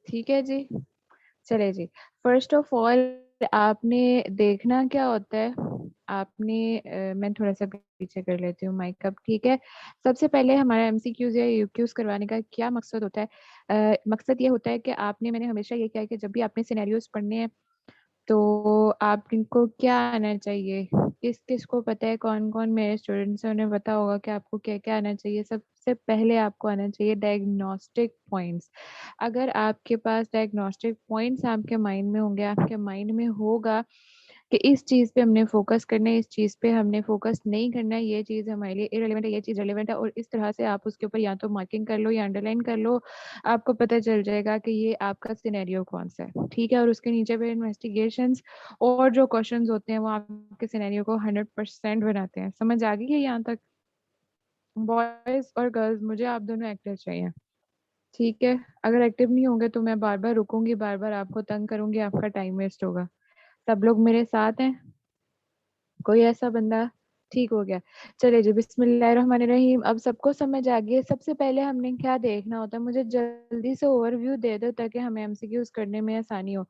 ठीक है जी। चले जी। फर्स्ट ऑफ ऑल आपने देखना क्या होता है, आपने मैं थोड़ा सा पीछे कर लेती हूँ माइक अप, ठीक है। सबसे पहले हमारा एमसीक्यूज या यूक्यूज करवाने का क्या मकसद होता है? मकसद ये होता है कि आपने, मैंने हमेशा ये किया है कि जब भी आपने सिनेरियोज पढ़ने हैं तो आपको क्या आना चाहिए, किस किस को पता है, कौन कौन मेरे स्टूडेंट्स हैं उन्हें पता होगा कि आपको क्या क्या आना चाहिए। सबसे पहले आपको आना चाहिए डायग्नोस्टिक पॉइंट्स। अगर आपके पास डायग्नोस्टिक पॉइंट्स आपके माइंड में होंगे, आपके माइंड में होगा कि इस चीज पे हमने फोकस करना है, इस चीज पे हमने फोकस नहीं करना है, ये चीज हमारे लिए इरेलेवेंट है, ये चीज रेलेवेंट है, और इस तरह से आप उसके ऊपर या तो मार्किंग कर लो या अंडरलाइन कर लो, आपको पता चल जाएगा कि ये आपका सिनेरियो कौन सा है, ठीक है। और उसके नीचे पे इन्वेस्टिगेशंस और जो क्वेश्चंस होते हैं वो आपके सिनेरियो को 100% बनाते हैं। समझ आ गई है यहाँ तक? बॉयज और गर्ल्स, मुझे आप दोनों एक्टिव चाहिए, ठीक है। अगर एक्टिव नहीं होंगे तो मैं बार बार रुकूंगी, बार बार आपको तंग करूंगी, आपका टाइम वेस्ट होगा। सब लोग मेरे साथ हैं? कोई ऐसा बंदा? ठीक हो गया। चलिए जी, बिस्मिल्लाहिर्रहमानिर्रहीम। अब सबको समझ आ गई। सबसे पहले हमने क्या देखना होता है, मुझे जल्दी से ओवरव्यू दे दो ताकि हमें एमसीक्यूज करने में आसानी हो।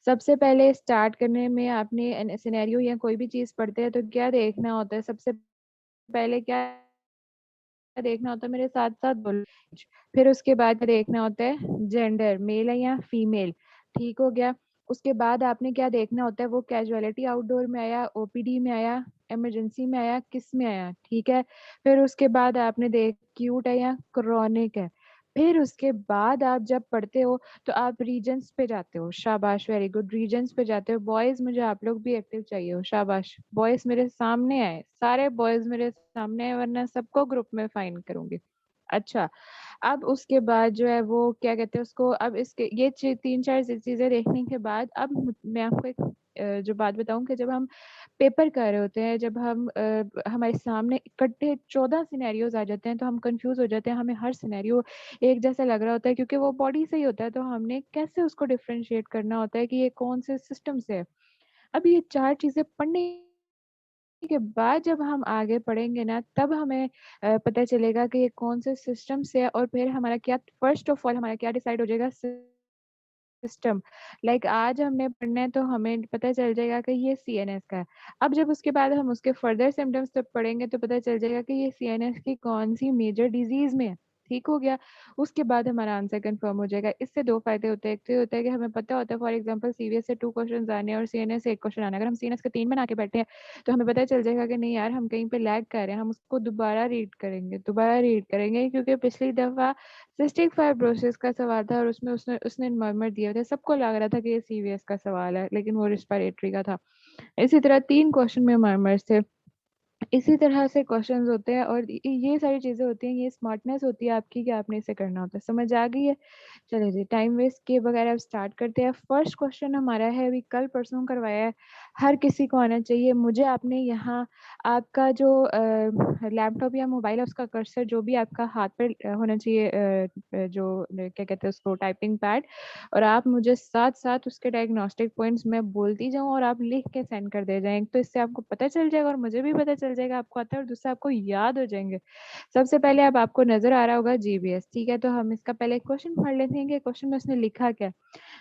सबसे पहले स्टार्ट करने में आपने सिनेरियो या कोई भी चीज पढ़ते हैं तो क्या देखना होता है? सबसे पहले क्या देखना होता है? मेरे साथ साथ बोलो। फिर उसके बाद क्या देखना होता है? जेंडर, मेल है या फीमेल, ठीक हो गया। उसके बाद आपने क्या देखना होता है? वो कैजुअलिटी आउटडोर में आया, ओपीडी में आया, इमरजेंसी में आया, किस में आया, ठीक है। फिर उसके बाद आपने देख क्यूट है या क्रॉनिक है। फिर उसके बाद आप जब पढ़ते हो तो आप रीजन्स पे जाते हो। शाबाश, वेरी गुड, रीजन्स पे जाते हो। बॉयज मुझे आप लोग भी एक्टिव चाहिए हो, शाबाश। बॉयज मेरे सामने आए, सारे बॉयज मेरे सामने आए, वरना सबको ग्रुप में फाइन करूंगी। अच्छा, अब उसके बाद जो है वो क्या कहते हैं उसको, अब इसके ये तीन चार चीजें देखने के बाद अब मैं आपको एक जो बात बताऊं कि जब हम पेपर कर रहे होते हैं, जब हम हमारे सामने इकट्ठे 14 सिनेरियोज आ जाते हैं तो हम कंफ्यूज हो जाते हैं। हमें हर सिनेरियो एक जैसा लग रहा होता है क्योंकि वो बॉडी से ही होता है, तो हमने कैसे उसको डिफ्रेंशिएट करना होता है कि ये कौन से सिस्टम से है। अब ये चार चीजें पढ़ने के बाद जब हम आगे पढ़ेंगे ना तब हमें पता चलेगा कि ये कौन से सिस्टम से है, और फिर हमारा क्या, फर्स्ट ऑफ ऑल हमारा क्या डिसाइड हो जाएगा, सिस्टम। लाइक आज हमने पढ़ना है तो हमें पता चल जाएगा कि ये सीएनएस का है। अब जब उसके बाद हम उसके फर्दर सिम्टम्स जब पढ़ेंगे तो पता चल जाएगा कि ये सीएनएस की कौन सी मेजर डिजीज में है, ठीक हो गया। उसके बाद हमारा आंसर कंफर्म हो जाएगा। इससे दो फायदे होते हैं। एक तो ये होता है कि हमें पता होता है, फॉर एग्जांपल सीवीएस से 2 क्वेश्चन आने और सीएनएस से 1 क्वेश्चन आना, अगर हम सीएनएस के 3 बना के बैठे हैं तो हमें पता चल जाएगा कि नहीं यार, हम कहीं पे लैग कर रहे हैं, हम उसको दोबारा रीड करेंगे, दोबारा रीड करेंगे, क्योंकि पिछली दफा सिस्टिक फाइब्रोसिस का सवाल था और उसमें उसने उसने मर्मर दिए थे, सबको लग रहा था कि ये सीवीएस का सवाल है, लेकिन वो रिस्पायरेटरी का था। इसी तरह 3 क्वेश्चन में मर्मर्स थे। इसी तरह से क्वेश्चंस होते हैं, और ये सारी चीजें होती हैं, ये स्मार्टनेस होती है आपकी कि आपने इसे करना होता है। समझ आ गई है? चलिए जी, टाइम वेस्ट किए बगैर अब स्टार्ट करते हैं। फर्स्ट क्वेश्चन हमारा है, अभी कल परसों करवाया है, हर किसी को आना चाहिए। मुझे आपने यहाँ आपका जो लैपटॉप या मोबाइल है उसका कर्सर जो भी आपका हाथ पर होना चाहिए, जो क्या कहते हैं उसको, टाइपिंग पैड, और आप मुझे साथ साथ उसके डायग्नोस्टिक पॉइंट्स मैं बोलती जाऊँ और आप लिख के सेंड कर दे जाएं, तो इससे आपको पता चल जाएगा और मुझे भी पता चल जाएगा आपको आता है, और दूसरा आपको याद हो जाएंगे। सबसे पहले अब आपको नजर आ रहा होगा जीबीएस, ठीक है। तो हम इसका पहले क्वेश्चन पढ़ लेते हैं कि क्वेश्चन में उसने लिखा क्या।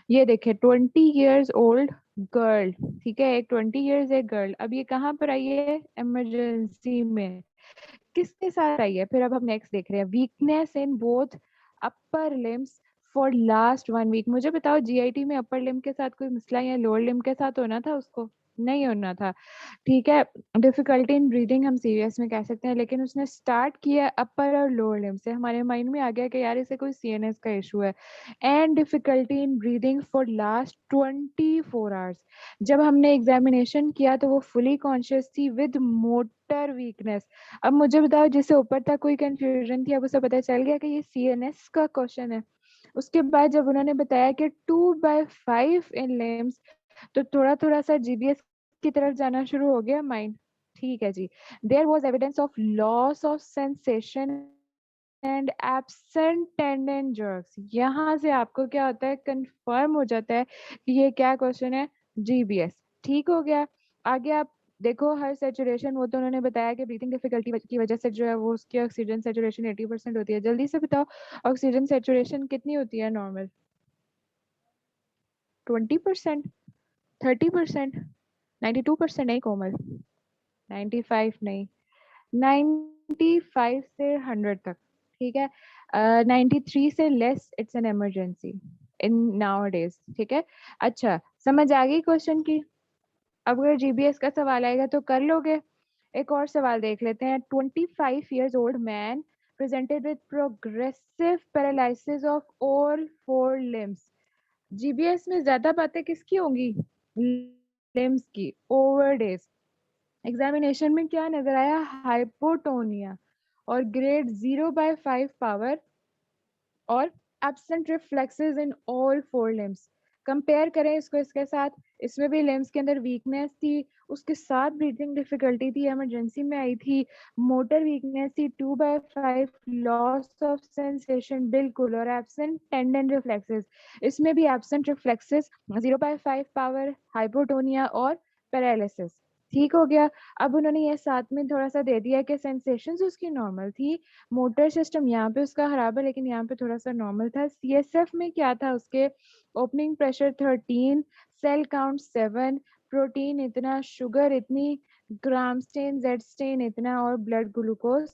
ये देखिए, 20 years ओल्ड गर्ल, ठीक है, एक 20 years एक गर्ल। अब ये कहाँ पर आई है? इमरजेंसी में। किसके साथ आई है? फिर अब हम नेक्स्ट देख रहे हैं, weakness in both upper limbs for last 1 week. मुझे बताओ, जीआईटी में अपर लिम के साथ कोई मसला या लोअर लिम के साथ होना था? उसको नहीं होना था, ठीक है। डिफिकल्टी इन ब्रीदिंग हम सीरियस में कह सकते हैं, लेकिन उसने स्टार्ट किया अपर और लोअर लिम्ब से। हमारे माइंड में आ गया कि यार इसे कोई सीएनएस का इशू है। And difficulty in breathing for last 24 hours. जब हमने एग्जामिनेशन किया तो वो फुली कॉन्शियस थी विद मोटर वीकनेस। अब मुझे बताओ, जिससे ऊपर तक कोई कंफ्यूजन थी अब उसे पता चल गया कि ये सीएनएस का क्वेश्चन है। उसके बाद जब उन्होंने बताया कि 2/5 इन लिम्स, तो थोड़ा थोड़ा सा जीबीएस की तरफ जाना शुरू हो गया माइंड, ठीक है जी। There was evidence of loss of sensation and absent tendon jerks. यहाँ से आपको क्या होता है, कंफर्म हो जाता है कि ये क्या क्वेश्चन है, जीबीएस, ठीक हो गया। आगे आप देखो, हर सेचुरेशन, वो तो उन्होंने बताया कि ब्रीथिंग डिफिकल्टी की वजह से जो है वो उसकी ऑक्सीजन सेचुरेशन 80% होती है। जल्दी से बताओ, ऑक्सीजन सेचुरेशन कितनी होती है नॉर्मल? 20%, 30%, 92% नहीं कोमल, 95 नहीं, 95 से 100 तक, ठीक है। 93 से less it's an emergency in nowadays, ठीक है। अच्छा, समझ आ गई क्वेश्चन की? अब अगर जीबीएस का सवाल आएगा तो कर लोगे। एक और सवाल देख लेते हैं। 25 years old man presented with progressive paralysis of all four limbs। GBS में ज्यादा बातें किसकी होंगी? लिम्स की। ओवरडेज एग्जामिनेशन में क्या नजर आया? हाइपोटोनिया और ग्रेड 0/5 पावर और absent reflexes in all four limbs. Compare करें इसको इसके साथ, इसमें भी लिम्स के अंदर वीकनेस थी, उसके साथ ब्रीथिंग डिफिकल्टी थी, इमरजेंसी में आई थी, मोटर वीकनेस थी, 2/5 लॉस ऑफ सेंसेशन बिल्कुल, और एब्सेंट टेंडन रिफ्लेक्सेस, इसमें भी एब्सेंट रिफ्लेक्सेस, 0/5 पावर, हाइपोटोनिया और पैरालिसिस। ठीक हो गया। अब उन्होंने ये साथ में थोड़ा सा दे दिया कि सेंसेशंस उसकी नॉर्मल थी, मोटर सिस्टम यहाँ पे उसका खराब है लेकिन यहाँ पे थोड़ा सा नॉर्मल था। सीएसएफ में क्या था उसके? Opening pressure 13, cell count 7, protein इतना, शुगर इतनी, ग्राम स्टेन, जेड स्टेन इतना, और ब्लड ग्लूकोज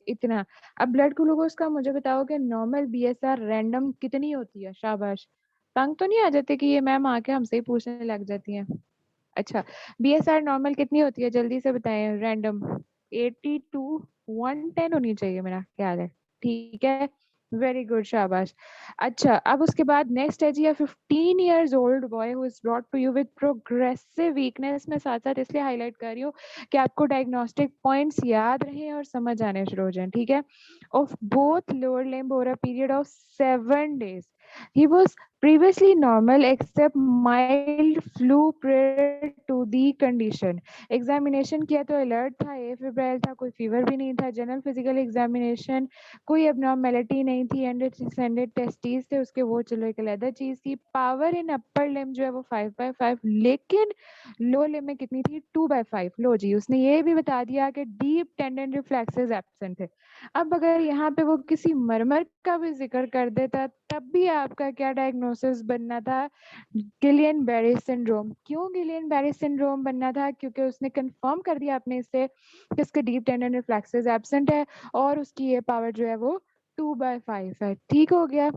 इतना। अब ब्लड ग्लूकोज का मुझे बताओ कि नॉर्मल बीएसआर रैंडम कितनी होती है? शाबाश, तंग तो नहीं आ जाते कि ये मैम आके हमसे ही पूछने लग जाती हैं? अच्छा, बीएसआर नॉर्मल कितनी होती है जल्दी से बताएं? रैंडम 82, 110 होनी चाहिए मेरा ख्याल है, ठीक है। वेरी गुड, शाबाश। अच्छा, अब उसके बाद नेक्स्ट है जी, 15 years old boy who is brought to you with progressive weakness। मैं साथ साथ इसलिए हाईलाइट कर रही हूँ कि आपको डायग्नोस्टिक पॉइंट्स याद रहें और समझ आने शुरू हो जाएं, ठीक है। Of both lower limb over a period of 7 days। He was previously normal except mild flu prior to the condition। Examination किया तो अलर्ट था, फेब्राइल था, कोई फीवर भी नहीं था। जनरल फिजिकल एग्जामिनेशन, कोई एबनॉर्मेलिटी नहीं थी, एंडेड टेस्टिस थे उसके, वो चलो एक अलग चीज थी। पावर इन अपर लिम जो है वो 5/5, लेकिन लो लिम में कितनी थी? 2/5। लो जी, उसने ये भी बता दिया कि डीप टेंडन रिफ्लेक्सेस एब्सेंट थे। अब अगर यहाँ पे वो किसी मरमर का भी जिक्र कर देता तब भी आपका क्या डायग्नोसिस बनना था? Guillain Barre syndrome. क्यों गिलियन बेरी सिंड्रोम बनना था? क्योंकि उसने कंफर्म कर दिया अपने इससे कि उसके डीप टेंडन रिफ्लेक्सेस एब्सेंट है और उसकी ये पावर जो है वो 2/5 है। ठीक हो गया।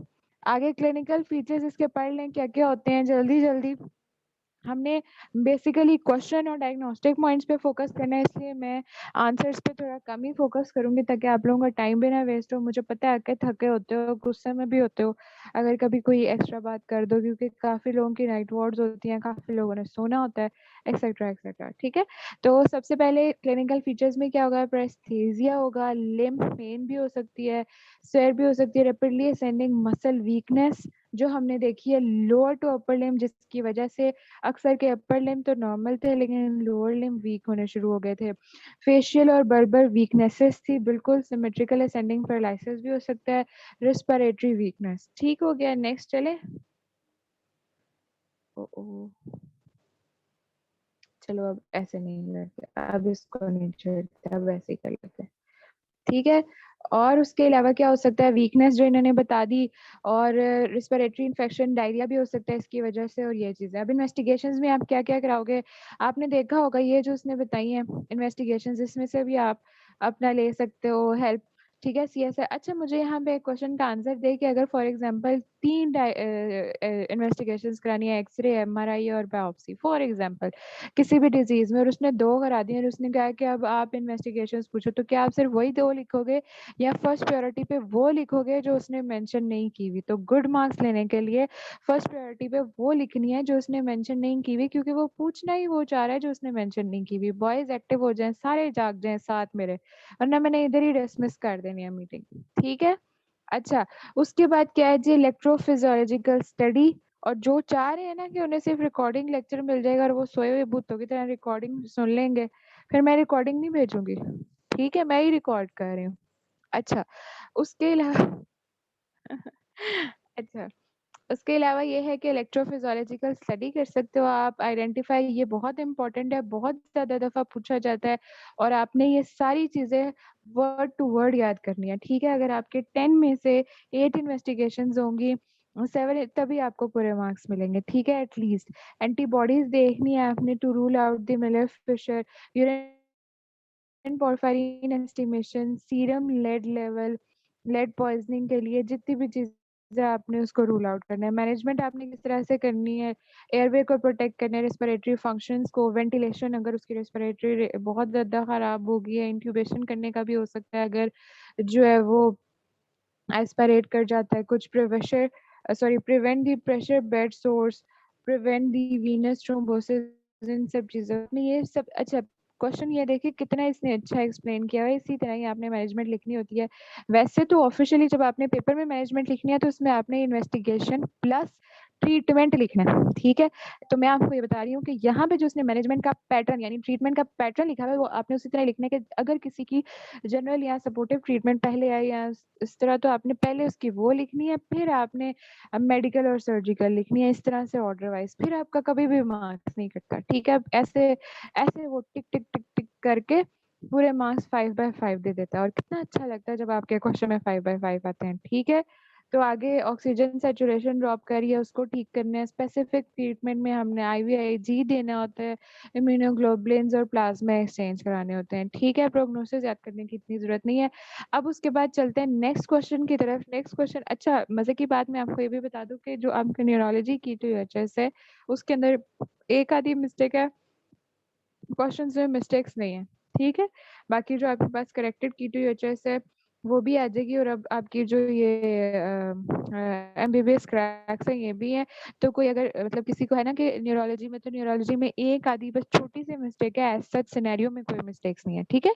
आगे क्लिनिकल फीचर्स इसके पढ़ लें क्या क्या होते हैं जल्दी जल्दी। हमने बेसिकली क्वेश्चन और डायग्नोस्टिक पॉइंट्स पे फोकस करना है, इसलिए मैं आंसर्स पे थोड़ा कम ही फोकस करूंगी ताकि आप लोगों का टाइम भी ना वेस्ट हो। मुझे पता है कि थके होते हो, गुस्से में भी होते हो अगर कभी कोई एक्स्ट्रा बात कर दो, क्योंकि काफ़ी लोगों की नाइट वार्ड्स होती हैं, काफ़ी लोगों ने सोना होता है, एक्सेट्रा एक्सेट्रा, ठीक है। तो सबसे पहले क्लिनिकल फीचर्स में क्या होगा? प्रेस्थीजिया होगा, लिम्फ पेन भी हो सकती है, स्वेर भी हो सकती है, रेपिडली असेंडिंग मसल वीकनेस जो हमने देखी है लोअर टू अपर लिम्ब, जिसकी वजह से अक्सर के अपर लिम्ब तो नॉर्मल थे लेकिन लोअर लिम्ब वीक होने शुरू हो गए थे। फेशियल और बर्बर वीकनेसेस थी, बिल्कुल सिमेट्रिकल असेंडिंग पैरालिसिस भी हो सकता है, रेस्पिरेटरी वीकनेस। ठीक हो गया, नेक्स्ट चले। ओ ओ, चलो अब ऐसे नहीं करते, अब इसको नहीं छोड़ते, अब वैसे ही कर लेते हैं, ठीक है। और उसके अलावा क्या हो सकता है? वीकनेस जो इन्होंने बता दी, और रिस्पिरेटरी इन्फेक्शन, डायरिया भी हो सकता है इसकी वजह से, और ये चीजें। अब इन्वेस्टिगेशंस में आप क्या क्या कराओगे? आपने देखा होगा ये जो उसने बताई है इन्वेस्टिगेशंस, इसमें से भी आप अपना ले सकते हो हेल्प, ठीक है। सीएसआर। अच्छा, मुझे यहाँ पे एक क्वेश्चन का आंसर दे कि अगर फॉर एग्जांपल 3 इन्वेस्टिगेशंस करानी है, एक्सरे, एमआरआई और बायोप्सी फॉर एग्जांपल, किसी भी डिजीज में, और उसने 2 करा दी और उसने कहा कि अब आप इन्वेस्टिगेशंस पूछो, तो क्या आप सिर्फ वही 2 लिखोगे या फर्स्ट प्रायोरिटी पे वो लिखोगे जो उसने मेंशन नहीं की हुई? तो गुड मार्क्स लेने के लिए फर्स्ट प्रायोरिटी पे वो लिखनी है जो उसने मेंशन नहीं की हुई, क्योंकि वो पूछना ही वो चाह रहा है जो उसने मेंशन नहीं की हुई। बॉयज एक्टिव हो जाएं, सारे जाग जाएं साथ मेरे, वरना मैंने इधर ही डिसमिस कर देनी है मीटिंग, ठीक है। अच्छा, उसके बाद क्या है जी? Electrophysiological study. और जो चाह रहे हैं ना कि उन्हें सिर्फ रिकॉर्डिंग लेक्चर मिल जाएगा और वो सोए हुए भूतों की तरह रिकॉर्डिंग सुन लेंगे, फिर मैं रिकॉर्डिंग नहीं भेजूंगी, ठीक है, मैं ही रिकॉर्ड कर रही हूँ। अच्छा, उसके अलावा अच्छा, उसके अलावा ये है कि इलेक्ट्रोफिजियोलॉजिकल स्टडी कर सकते हो आप। आइडेंटिफाई, ये बहुत इंपॉर्टेंट है, बहुत ज़्यादा दफ़ा पूछा जाता है, और आपने ये सारी चीज़ें वर्ड टू वर्ड याद करनी है, ठीक है। अगर आपके 10 में से 8 इन्वेस्टिगेशंस होंगी 7 तभी आपको पूरे मार्क्स मिलेंगे, ठीक है? एटलीस्ट एंटीबॉडीज देखनी है आपने to rule out the Miller Fisher, urine porphyrin estimation, serum lead level, lead poisoning के लिए जितनी भी चीजें आपने उसको रूल आउट करना है। मैनेजमेंट आपने किस तरह से करनी है, एयरवे को प्रोटेक्ट करना है, रेस्पिरेटरी फंक्शंस को, वेंटिलेशन अगर उसकी रेस्पिरेटरी बहुत ज़्यादा खराब होगी है, इंट्यूबेशन करने का भी हो सकता है अगर जो है वो एस्पिरेट कर जाता है, कुछ प्रिवेशर prevent the pressure bed sores, prevent the venous thrombosis, इन सब चीज़ों में ये सब। अच्छा, क्वेश्चन ये देखिए कितना इसने अच्छा एक्सप्लेन किया है। इसी तरह ही आपने मैनेजमेंट लिखनी होती है। वैसे तो ऑफिशियली जब आपने पेपर में मैनेजमेंट लिखनी है तो उसमें आपने इन्वेस्टिगेशन प्लस ट्रीटमेंट लिखना है, ठीक है? तो मैं आपको ये बता रही हूँ कि यहाँ पे जो उसने मैनेजमेंट का पैटर्न यानी ट्रीटमेंट का पैटर्न लिखा हुआ है वो आपने उसी तरह लिखना है कि अगर किसी की जनरल या सपोर्टिव ट्रीटमेंट पहले आई या इस तरह, तो आपने पहले उसकी वो लिखनी है, फिर आपने मेडिकल और सर्जिकल लिखनी है, इस तरह से ऑर्डर वाइज, फिर आपका कभी भी मार्क्स नहीं कटता, ठीक है? ऐसे ऐसे वो टिक टिक टिक टिक करके पूरे मार्क्स 5/5 दे देता है। और कितना अच्छा लगता है जब आपके क्वेश्चन में 5/5 आते हैं, ठीक है? तो आगे ऑक्सीजन सैचुरेशन ड्रॉप करिए, उसको ठीक करना है। स्पेसिफिक ट्रीटमेंट में हमने IVIG देना होता है, इम्यूनोग्लोबुलिन्स और प्लाज्मा एक्सचेंज कराने होते हैं, ठीक है? प्रोग्नोसिस याद करने की इतनी जरूरत नहीं है। अब उसके बाद चलते हैं नेक्स्ट क्वेश्चन की तरफ। नेक्स्ट क्वेश्चन, अच्छा मजे की बात मैं आपको ये भी बता दूं कि जो आपकी न्यूरोलॉजी की THS है उसके अंदर एक आधी मिस्टेक है, क्वेश्चंस में मिस्टेक्स नहीं है, ठीक है? बाकी जो आपके पास करेक्टेड की THS है वो भी आ जाएगी। और अब आपकी जो ये MBBS क्रैक्स हैं ये भी हैं। तो कोई अगर मतलब किसी को है ना कि न्यूरोलॉजी में, तो न्यूरोलॉजी में एक आधी बस छोटी सी मिस्टेक है, एज सच सिनेरियो में कोई मिस्टेक्स नहीं है, ठीक है?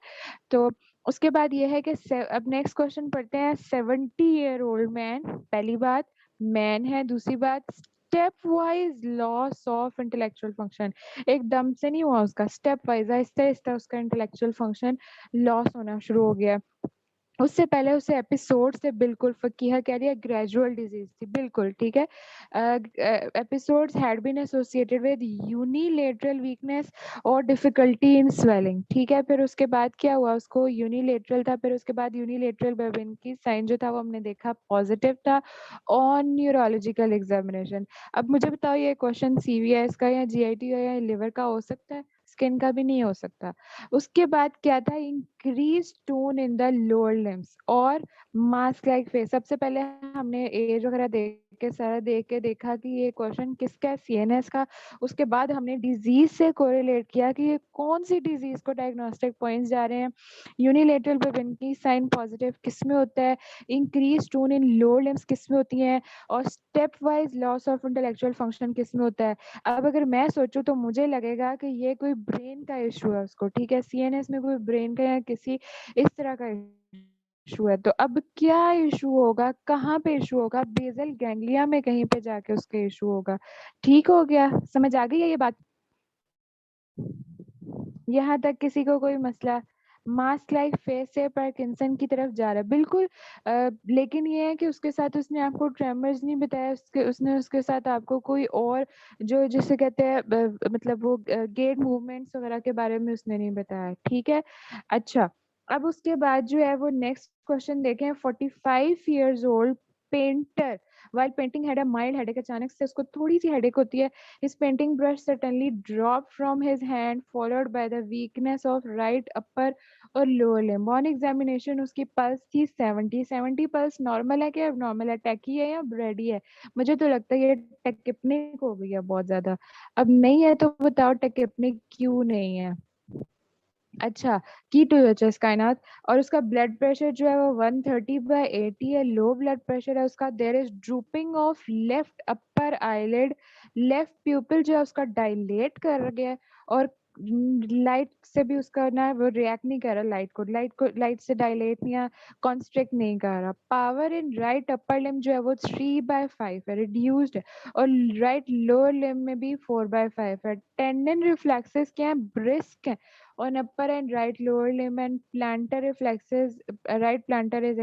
तो उसके बाद ये है कि अब नेक्स्ट क्वेश्चन पढ़ते हैं। 70-year-old मैन, पहली बात मैन है, दूसरी बात step wise loss of intellectual function, एकदम से नहीं हुआ उसका, स्टेप वाइज आहिस्ता आहिस्ता उसका इंटेलेक्चुअल फंक्शन लॉस होना शुरू हो गया। उससे पहले उसे एपिसोड से बिल्कुल, फकीहा कह रही है ग्रेजुअल डिजीज थी, बिल्कुल ठीक है। Episodes had been associated with unilateral weakness और डिफिकल्टी इन स्वेलिंग, ठीक है? फिर उसके बाद क्या हुआ, उसको यूनिलेटरल था, फिर उसके बाद यूनिलेटरल बेबिन की साइन जो था वो हमने देखा पॉजिटिव था ऑन न्यूरोलॉजिकल एग्जामिनेशन। अब मुझे बताओ ये क्वेश्चन CVS का या GIT का या लिवर का हो सकता है? स्किन का भी नहीं हो सकता। उसके बाद क्या था, increase tone in the lower limbs और मास्क लाइक फेस। सबसे पहले हमने एज वगैरह देख के सारा देख के देखा कि ये क्वेश्चन किसका है, CNS का। उसके बाद हमने डिजीज से कोरिलेट किया कि ये कौन सी डिजीज को डायग्नोस्टिक पॉइंट्स जा रहे हैं। यूनिलेटरल बेबिनिटी साइन पॉजिटिव किस में होता है, increase tone in lower limbs किस में होती है, और step wise loss of intellectual function किस में होता है। अब अगर मैं सोचूं तो मुझे लगेगा कि ये कोई ब्रेन का इशू है उसको, ठीक है? CNS में कोई ब्रेन का या किसी इस तरह का इशू है। तो अब क्या इशू होगा, कहाँ पे इशू होगा, बेसल गैंग्लिया में कहीं पे जाके उसके इशू होगा। ठीक हो गया, समझ आ गई है ये बात? यहाँ तक किसी को कोई मसला? मास्क लाइक फेस से पार्किंसन की तरफ जा रहा है, बिल्कुल। लेकिन ये है कि उसके साथ उसने आपको ट्रेमर्स नहीं बताया, उसने उसके साथ आपको कोई और जो जिसे कहते हैं मतलब वो गेट मूवमेंट्स वगैरह के बारे में उसने नहीं बताया, ठीक है? अच्छा, अब उसके बाद जो है वो नेक्स्ट क्वेश्चन देखें। 45 years old painter while painting had a mild headache, अचानक से उसको थोड़ी सी हेडेक होती है। His painting brush suddenly dropped from his hand, followed by the weakness of right upper और lower limb. On examination उसकी pulse थी 70 पल्स नॉर्मल है क्या नॉर्मल है, टैकी है या ब्रेडी है? मुझे तो लगता है ये टेकिपनिक हो गई है बहुत ज्यादा। अब नहीं है तो बताओ टेकिपनिक क्यों नहीं है? अच्छा, की THS कायनात। और उसका ब्लड प्रेशर जो है वो 130/80 है, लो ब्लड प्रेशर है उसका। There is drooping of left upper eyelid, left pupil जो है उसका डायलेट कर गया है। और लाइट से भी उसका ना वो रिएक्ट नहीं कर रहा, लाइट से डायलेट या कॉन्स्ट्रिक्ट नहीं कर रहा। पावर इन राइट अपर लिम जो है वो 3/5 है, रिड्यूस्ड है। और राइट लोअर लिम में भी 4/5 है। टेंडन रिफ्लेक्सेस क्या है, ब्रिस्क है on upper and right lower limb, and plantar reflexes, right plantar is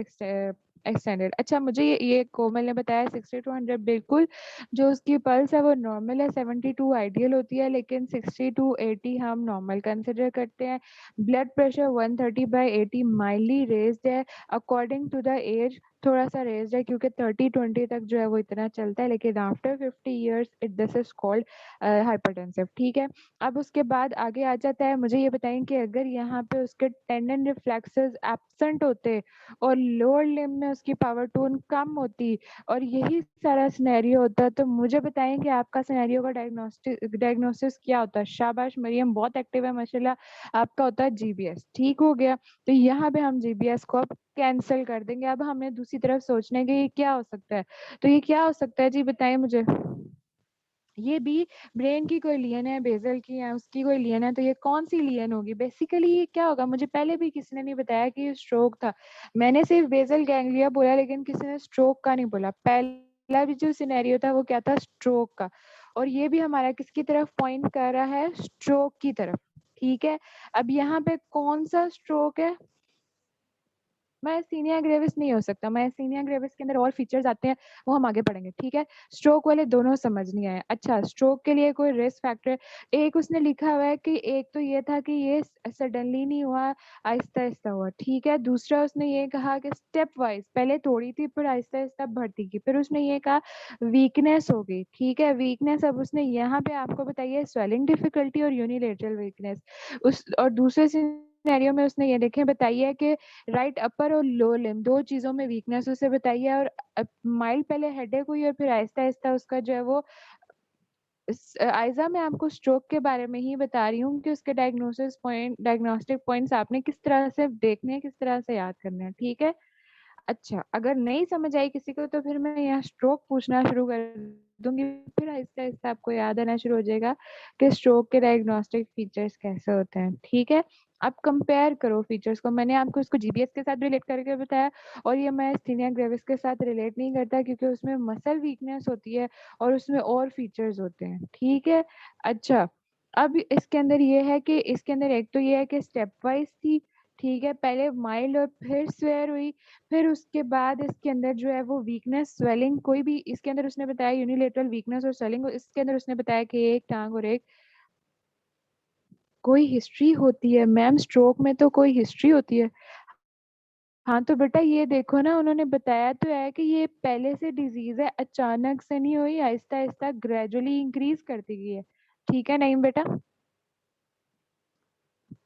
extended. अच्छा, मुझे ये कोमल ने बताया 60-100 बिल्कुल। जो उसकी पल्स है वो नॉर्मल है, 72 आइडियल होती है, लेकिन 60-80 हम नॉर्मल कंसिडर करते हैं। ब्लड प्रेशर 130/80 माइल्डली रेज्ड है अकॉर्डिंग टू द एज। थोड़ा सा रेज्ड है क्योंकि 30-20 तक जो है वो इतना चलता है, लेकिन after 50 years it this is called hypertensive. ठीक है, अब उसके बाद आगे आ जाता है, मुझे ये बताएं कि अगर यहाँ पे उसके टेंडन रिफ्लेक्सेस एब्सेंट होते और लोअर लिम्ब में उसकी पावर टोन कम होती और यही सारा सिनेरियो होता, तो मुझे बताएं कि आपका सिनेरियो का डायग्नोसिस क्या होता है। शाबाश मरियम, बहुत एक्टिव है माशाल्लाह। आपका होता है जीबीएस। ठीक हो गया, तो यहाँ पे हम जीबीएस को अब कैंसिल कर देंगे। अब हमें दूसरी तरफ सोचने के ये क्या हो सकता है, तो ये क्या हो सकता है जी बताइए मुझे। ये भी ब्रेन की कोई लियन है, बेजल की है, उसकी कोई लियन है, तो ये कौन सी लियन होगी। बेसिकली ये क्या होगा, मुझे पहले भी किसी ने नहीं बताया कि ये स्ट्रोक था। मैंने सिर्फ बेजल गैंग्लिया बोला, लेकिन किसी ने स्ट्रोक का नहीं बोला। पहला भी जो सिनेरियो था वो क्या था, स्ट्रोक का। और ये भी हमारा किसकी तरफ पॉइंट कर रहा है, स्ट्रोक की तरफ। ठीक है, अब यहाँ पे कौन सा स्ट्रोक है, मायस्थीनिया ग्रेविस नहीं हो सकता। मायस्थीनिया ग्रेविस के अंदर और फीचर्स आते हैं, वो हम आगे पढ़ेंगे। ठीक है, स्ट्रोक वाले दोनों समझ नहीं आए। अच्छा, स्ट्रोक के लिए कोई रिस्क फैक्टर, एक उसने लिखा हुआ है कि एक तो ये था कि ये सडनली नहीं हुआ, आहिस्ता आहिस्ता हुआ। ठीक है, दूसरा उसने ये कहा कि स्टेप वाइज, पहले थोड़ी थी फिर आहिस्ता आहिस्ता बढ़ती गई। फिर उसने ये कहा वीकनेस हो गई। ठीक है, वीकनेस, अब उसने यहाँ पे आपको बताइए स्वेलिंग डिफिकल्टी और यूनिलेटरल वीकनेस। उस और दूसरे सिनेरियो में उसने ये देखें बताइए कि राइट अपर और लो लिम्ब दो चीजों में वीकनेस उसे बताइए, और माइल्ड पहले हेडेक हुई और फिर आहिस्ता आहिस्ता उसका जो है वो आयजा, मैं आपको स्ट्रोक के बारे में ही बता रही हूँ कि उसके डायग्नोस्टिक पॉइंट्स आपने किस तरह से देखने हैं, किस तरह से याद करने हैं। ठीक है, अच्छा, अगर नहीं समझ आई किसी को तो फिर मैं यहाँ स्ट्रोक पूछना शुरू कर दूंगी, फिर आहिस्ता आहिस्ता आपको याद आना शुरू हो जाएगा कि स्ट्रोक के डायग्नोस्टिक फीचर्स कैसे होते हैं। ठीक है, आप कंपेयर करो फीचर्स को। मैंने आपको इसको जीबीएस के साथ रिलेट करके बताया, और ये मैं स्थीनिया ग्रेविस के साथ रिलेट नहीं करता क्योंकि उसमें मसल वीकनेस होती है और उसमें और फीचर्स होते हैं। ठीक है, अच्छा, अब इसके अंदर ये है कि इसके अंदर एक तो ये है कि स्टेप वाइज थी। ठीक है, पहले माइल्ड और फिर स्वेयर हुई, फिर उसके बाद इसके अंदर जो है वो वीकनेस स्वेलिंग, कोई भी इसके अंदर उसने बताया यूनिलेटरल वीकनेस और स्वेलिंग, इसके अंदर उसने बताया कि एक टांग और एक कोई हिस्ट्री होती है। मैम स्ट्रोक में तो कोई हिस्ट्री होती है। हाँ तो बेटा ये देखो ना, उन्होंने बताया तो है कि ये पहले से डिजीज है, अचानक से नहीं हुई, आहिस्ता आहिस्ता ग्रेजुअली इंक्रीज करती गई है। ठीक है, नहीं बेटा,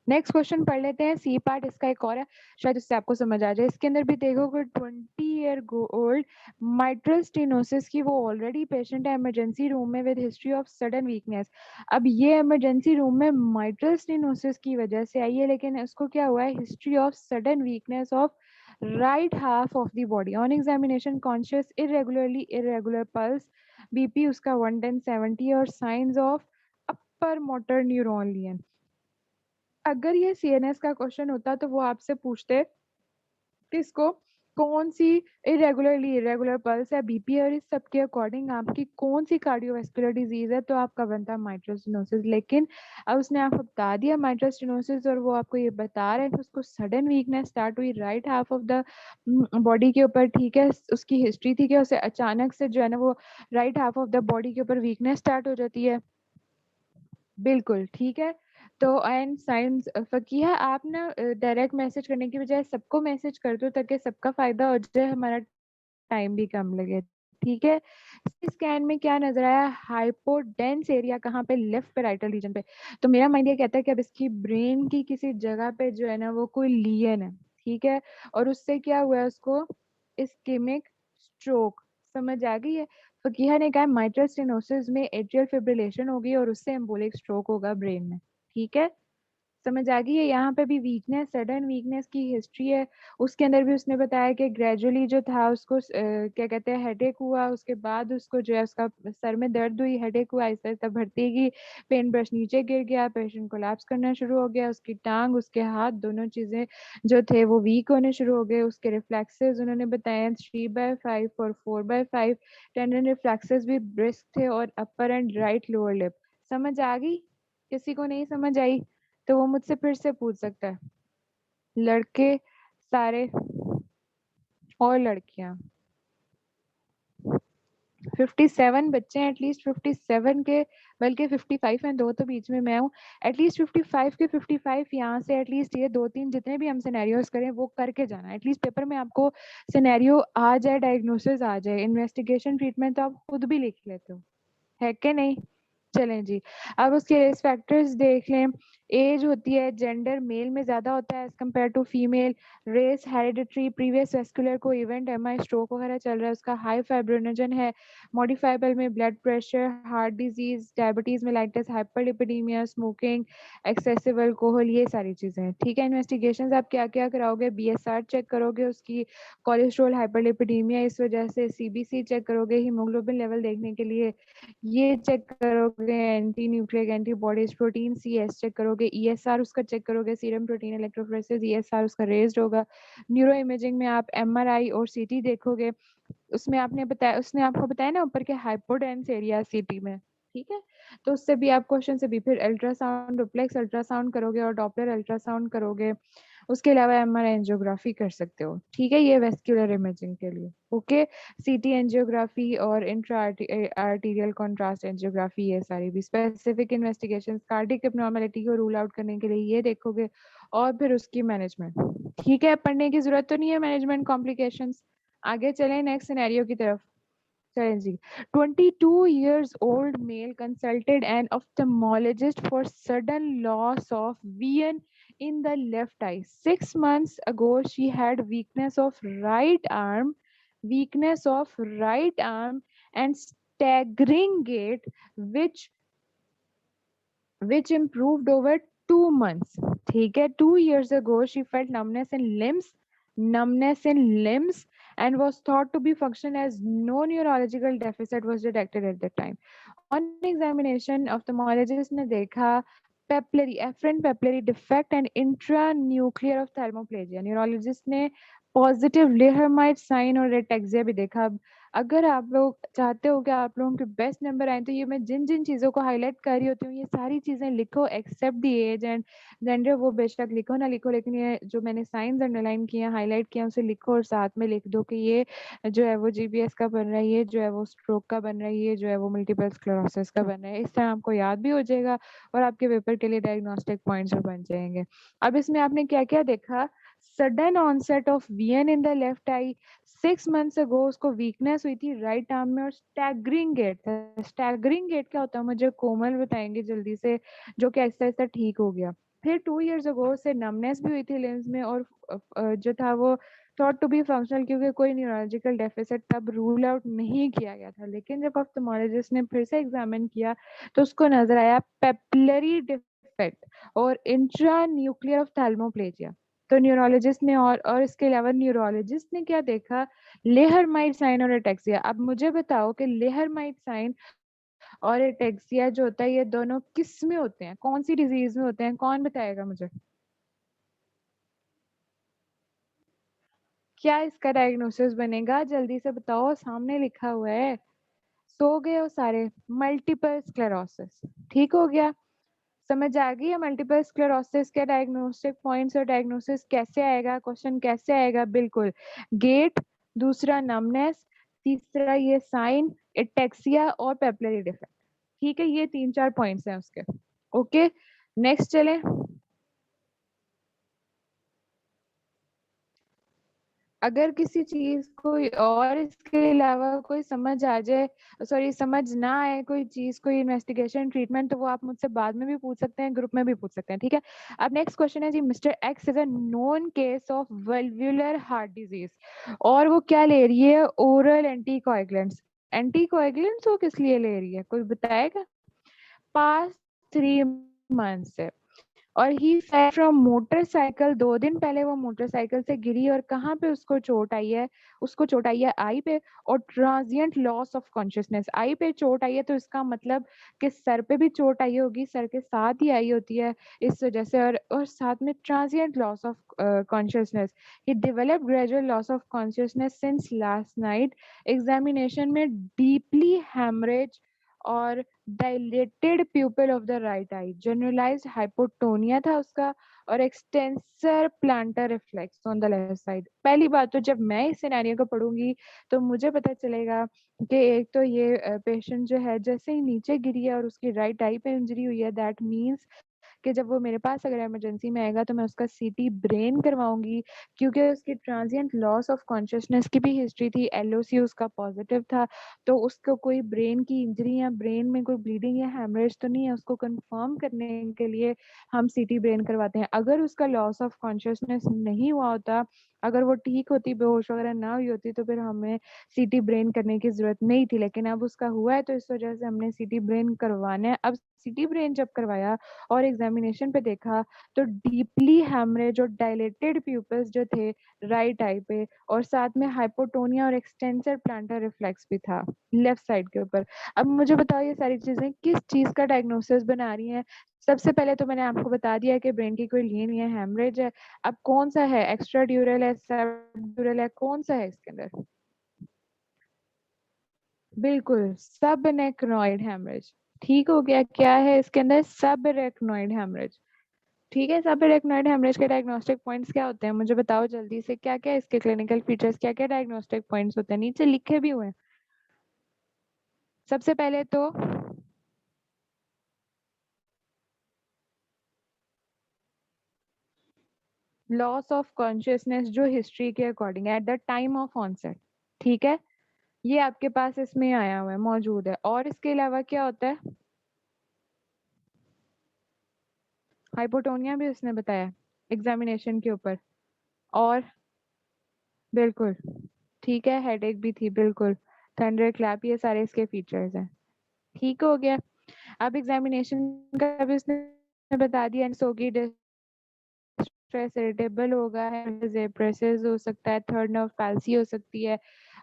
नेक्स्ट क्वेश्चन पढ़ लेते हैं। सी पार्ट इसका एक और है, शायद उससे आपको समझ आ जाए। इसके अंदर भी देखो कि 20 ईयर ओल्ड माइट्रल स्टेनोसिस की वो ऑलरेडी पेशेंट है इमरजेंसी रूम में with history of sudden weakness. अब ये इमरजेंसी रूम में माइट्रल स्टेनोसिस की वजह से आई है, लेकिन उसको क्या हुआ है, history of sudden weakness of right half of the body, on examination conscious, irregular pulse, BP उसका 110/70 और signs of upper motor neuron lesion. अगर ये सीएनएस का क्वेश्चन होता तो वो आपसे पूछते किसको, कौन सी इरेगुलर पल्स है, बीपी, और इस सब के अकॉर्डिंग आपकी कौन सी कार्डियोवास्कुलर डिजीज है, तो आपका बनता है माइट्रल स्टेनोसिस। लेकिन अब उसने आपको बता दिया माइट्रल स्टेनोसिस, और वो आपको ये बता रहे हैं कि उसको सडन वीकनेस स्टार्ट हुई right half of the body के ऊपर। ठीक है, उसकी हिस्ट्री थी कि उसे अचानक से जो है ना वो right half of the body के ऊपर वीकनेस स्टार्ट हो जाती है। बिल्कुल ठीक है, तो एंड साइंस फकीहा, आप ना डायरेक्ट मैसेज करने की बजाय सबको मैसेज कर दो ताकि सबका फायदा हो जाए, हमारा टाइम भी कम लगे। ठीक है, स्कैन में क्या नजर आया, हाइपोडेंस एरिया कहाँ पे, लेफ्ट पेराइटल रीजन पे। तो मेरा माइंड ये कहता है कि अब इसकी ब्रेन की किसी जगह पे जो है ना वो कोई लीन है। ठीक है, और उससे क्या हुआ है, उसको इस्केमिक स्ट्रोक, समझ आ गई है। फकीहा ने कहा माइट्रल स्टेनोसिस में एट्रियल फिब्रिलेशन होगी और उससे एम्बोलिक स्ट्रोक होगा ब्रेन में। ठीक है, समझ आ गई है। यहाँ पे भी वीकनेस, सडन वीकनेस की हिस्ट्री है। उसके अंदर भी उसने बताया कि ग्रेजुअली जो था उसको क्या कहते हैं हेडेक हुआ, उसके बाद उसको जो है उसका सर में दर्द हुई, हेडेक हुआ, आहिस्ता आहिस्ता बढ़ती गई, पेन ब्रश नीचे गिर गया, पेशेंट कोलैप्स करना शुरू हो गया, उसकी टांग उसके हाथ दोनों चीजें जो थे वो वीक होने शुरू हो गए। उसके रिफ्लेक्सेस उन्होंने बताया 3/5 और 4/5, टेंडन रिफ्लेक्सेस भी ब्रिस्क थे, और अपर एंड राइट लोअर लिप। समझ आ गई, किसी को नहीं समझ आई तो वो मुझसे फिर से पूछ सकता है, लड़के सारे और लड़कियां। 57 बच्चे हैं, एटलीस्ट 57 के, बल्कि 55 हैं, 2 तो बीच में मैं हूँ, एटलीस्ट 55 के 55 यहाँ से एटलीस्ट ये 2-3 जितने भी हम सिनेरियोज करें वो करके जाना, एटलीस्ट पेपर में आपको सिनेरियो आ जाए, डायग्नोसिस आ जाए, इन्वेस्टिगेशन ट्रीटमेंट तो आप खुद भी लिख लेते हो, है कि नहीं? चलें जी, अब उसके रिस्क फैक्टर्स देख लें। एज होती है, जेंडर मेल में ज़्यादा होता है as compare to female, race, hereditary, previous vascular को इवेंट, एमआई, स्ट्रोक वगैरह चल रहा है, उसका हाई फाइब्रोनोजन है, मॉडिफाइबल में blood pressure, heart disease, diabetes mellitus, hyperlipidemia, smoking, excessive alcohol, ये सारी चीज़ें हैं, ठीक है? इन्वेस्टिगेशंस आप क्या-क्या कराओगे? बीएसआर चेक करोगे, उसकी कोलेस्ट्रॉल, हाइपरलिपिडीमिया इस वजह से, सीबीसी चेक करोगे हीमोग्लोबिन लेवल देखने के लिए, ये चेक करोगे, anti nucleic antibodies, protein CS check करोगे, ईएसआर उसका चेक करोगे, सीरम प्रोटीन इलेक्ट्रोफोरेसिस, ईएसआर उसका रेज्ड होगा। न्यूरो इमेजिंग में आप एमआरआई और सीटी देखोगे, उसमें आपने बताया, उसने आपको बताया ना ऊपर के हाइपोडेंस एरिया सीटी में, ठीक है? तो उससे भी आप क्वेश्चन से भी फिर अल्ट्रासाउंड, डुप्लेक्स अल्ट्रासाउंड करोगे और डॉपलर अल्ट्रासाउंड करोगे। उसके अलावा एमआरआई एंजियोग्राफी कर सकते हो, ठीक है? ये वेस्क्यूलर इमेजिंग के लिए, ओके? सीटी एंजियोग्राफी और इंट्रा आर्टीरियल कॉन्ट्रास्ट एंजियोग्राफी, ये सारी भी स्पेसिफिक इन्वेस्टिगेशंस कार्डियक एब्नॉर्मलिटी को रूल आउट करने के लिए ये देखोगे, और फिर उसकी मैनेजमेंट, ठीक है? पढ़ने की जरूरत तो नहीं है मैनेजमेंट कॉम्प्लिकेशंस। आगे चलें नेक्स्ट सिनेरियो की तरफ। चलें जी। 22 years old male consulted an ophthalmologist for sudden loss of vision in the left eye. 6 months ago, she had weakness of right arm and staggering gait, which improved over 2 months. ठीक है? 2 years ago, she felt numbness in limbs, and was thought to be functional as no neurological deficit was detected at the time. On examination, ophthalmologist ने देखा afferent papillary defect and intranuclear ophthalmoplegia. Neurologist ने positive लेहरमाइट sign और रेटेक्सिया भी देखा। अब अगर आप लोग चाहते हो कि आप लोगों के बेस्ट नंबर आए, तो ये मैं जिन जिन चीज़ों को हाईलाइट कर रही होती हूँ, ये सारी चीज़ें लिखो except the age and gender, वो बेशक लिखो ना लिखो, लेकिन ये जो मैंने साइंस अंडरलाइन किए हैं, हाईलाइट किया, उसे लिखो और साथ में लिख दो कि ये जो है वो जीबीएस का बन रहा है, ये जो है वो स्ट्रोक का बन रहा है, ये जो है वो मल्टीपल स्क्लेरोसिस का बन रहा है। इस तरह आपको याद भी हो जाएगा और आपके पेपर के लिए डायग्नोस्टिक पॉइंट्स भी बन जाएंगे। अब इसमें आपने क्या क्या देखा? Sudden onset of vision in the left eye, 6 months ago उसको वीकनेस हुई थी राइट आर्म में, और स्टैगरिंग गेट था। स्टैगरिंग गेट क्या होता है मुझे कोमल बताएंगे जल्दी से, जो कि ऐसा ऐसा ठीक हो गया। फिर 2 years अगो उसे नमनेस भी हुई थी लिम्स में, और जो था वो थॉट टू बी फंक्शनल, क्योंकि कोई न्यूरोलॉजिकल डेफिसिट तब रूल आउट नहीं किया गया था। लेकिन जब ऑप्थेमोलॉजिस्ट ने फिर से एग्जामिन किया तो उसको नजर आया पेपिलरी डिफेक्ट और इंट्रा न्यूक्लियर ऑफ्थेल्मोप्लेजिया। तो न्यूरोलॉजिस्ट ने और इसके अलावा न्यूरोलॉजिस्ट ने क्या देखा? लेहरमाइट साइन और एटेक्सिया। अब मुझे बताओ कि लेहरमाइट साइन और एटेक्सिया जो होता है, ये दोनों किस में होते हैं, कौन सी डिजीज में होते हैं? कौन बताएगा मुझे? क्या इसका डायग्नोसिस बनेगा? जल्दी से बताओ, सामने लिखा हुआ है। सो गए हो सारे? Multiple sclerosis. ठीक हो गया? समझ आ गई है मल्टीपल स्क्लेरोसिस के डायग्नोस्टिक पॉइंट्स और डायग्नोसिस कैसे आएगा, क्वेश्चन कैसे आएगा? बिल्कुल, गेट, दूसरा नमनेस, तीसरा ये साइन, एटेक्सिया और पेपिलरी डिफेक्ट। ठीक है, ये 3-4 पॉइंट्स हैं उसके। ओके, नेक्स्ट चलें। अगर किसी चीज कोई और इसके अलावा कोई समझ आ जाए, सॉरी समझ ना आए कोई चीज, कोई इन्वेस्टिगेशन ट्रीटमेंट, तो वो आप मुझसे बाद में भी पूछ सकते हैं, ग्रुप में भी पूछ सकते हैं, ठीक है? अब नेक्स्ट क्वेश्चन है जी, mister X is a known case of valvular heart disease, और वो क्या ले रही है? Oral anticoagulants. एंटीकोएगुलेंट्स वो किस लिए ले रही है, कोई बताएगा? पास्ट 3 मंथ से, और ही फेल फ्रॉम मोटरसाइकिल। 2 दिन पहले वो मोटरसाइकिल से गिरी, और कहाँ पे उसको चोट आई है? उसको चोट आई है आई पे, और ट्रांजिएंट लॉस ऑफ कॉन्शियसनेस। आई पे चोट आई है तो इसका मतलब कि सर पे भी चोट आई होगी, सर के साथ ही आई होती है इस वजह से, और साथ में transient loss of consciousness. He develop gradual loss of consciousness since last night. Examination में डीपली हेमरेज और dilated pupil of the right eye, generalized hypotonia था उसका, और extensor plantar reflex on the left side. पहली बात तो जब मैं इस सिनेरियो को पढ़ूंगी तो मुझे पता चलेगा कि एक तो ये पेशेंट जो है जैसे ही नीचे गिरी है और उसकी राइट आई पे इंजरी हुई है, दैट मीन्स कि जब वो मेरे पास अगर इमरजेंसी में आएगा तो मैं उसका सीटी ब्रेन करवाऊंगी, क्योंकि उसकी ट्रांजिएंट लॉस ऑफ कॉन्शियसनेस की भी हिस्ट्री थी, एलओसी उसका पॉजिटिव था, तो उसको कोई ब्रेन की इंजरी या ब्रेन में कोई ब्लीडिंग या हेमरेज तो नहीं है, उसको कंफर्म करने के लिए हम सीटी ब्रेन करवाते हैं। अगर उसका लॉस ऑफ कॉन्शियसनेस नहीं हुआ होता, अगर वो ठीक होती, बेहोश वगैरह ना हुई होती, तो फिर हमें सीटी ब्रेन करने की जरूरत नहीं थी, लेकिन अब उसका हुआ है तो इस वजह से हमने सीटी ब्रेन करवाना है। अब सीटी ब्रेन जब करवाया और एग्जामिनेशन पे देखा तो डीपली हैमरेज और डायलेटेड प्यूपल्स जो थे राइट आई पे, और साथ में हाइपोटोनिया और एक्सटेंसर प्लांटर रिफ्लेक्स भी था लेफ्ट साइड के ऊपर। अब मुझे बताओ ये सारी चीजें किस चीज का डायग्नोसिस बना रही हैं? सबसे पहले तो मैंने आपको बता दिया कि ब्रेन की कोई लीन है, हेमरेज है। अब कौन सा है, एक्स्ट्रा ड्यूरल है, सबड्यूरल है, कौन सा है इसके अंदर? बिल्कुल सब नेक्रोइड हेमरेज। ठीक हो गया, क्या है इसके अंदर? सब रेक्नोइड हेमरेज। ठीक है, सब रेक्नोइड हेमरेज के डायग्नोस्टिक पॉइंट्स क्या होते हैं मुझे बताओ जल्दी से, क्या क्या इसके क्लिनिकल फीचर्स, क्या क्या डायग्नोस्टिक पॉइंट्स होते हैं, नीचे लिखे भी हुए हैं। सबसे पहले तो लॉस ऑफ कॉन्शियसनेस जो हिस्ट्री के अकॉर्डिंग है at the time of onset. ठीक है, ये आपके पास इसमें आया हुआ है, मौजूद है। और इसके अलावा क्या होता है? हाइपोटोनिया भी उसने बताया एग्जामिनेशन के ऊपर। और बिल्कुल ठीक है, हेडेक भी थी बिल्कुल, थंडर क्लैप, ये सारे इसके फीचर्स हैं। ठीक हो गया। अब एग्जामिनेशन का भी उसने बता दिया, होगी, स्ट्रेस इरिटेबल होगा, जेप्रेसिस हो सकता है, थर्ड नर्व पैल्सी हो सकती है,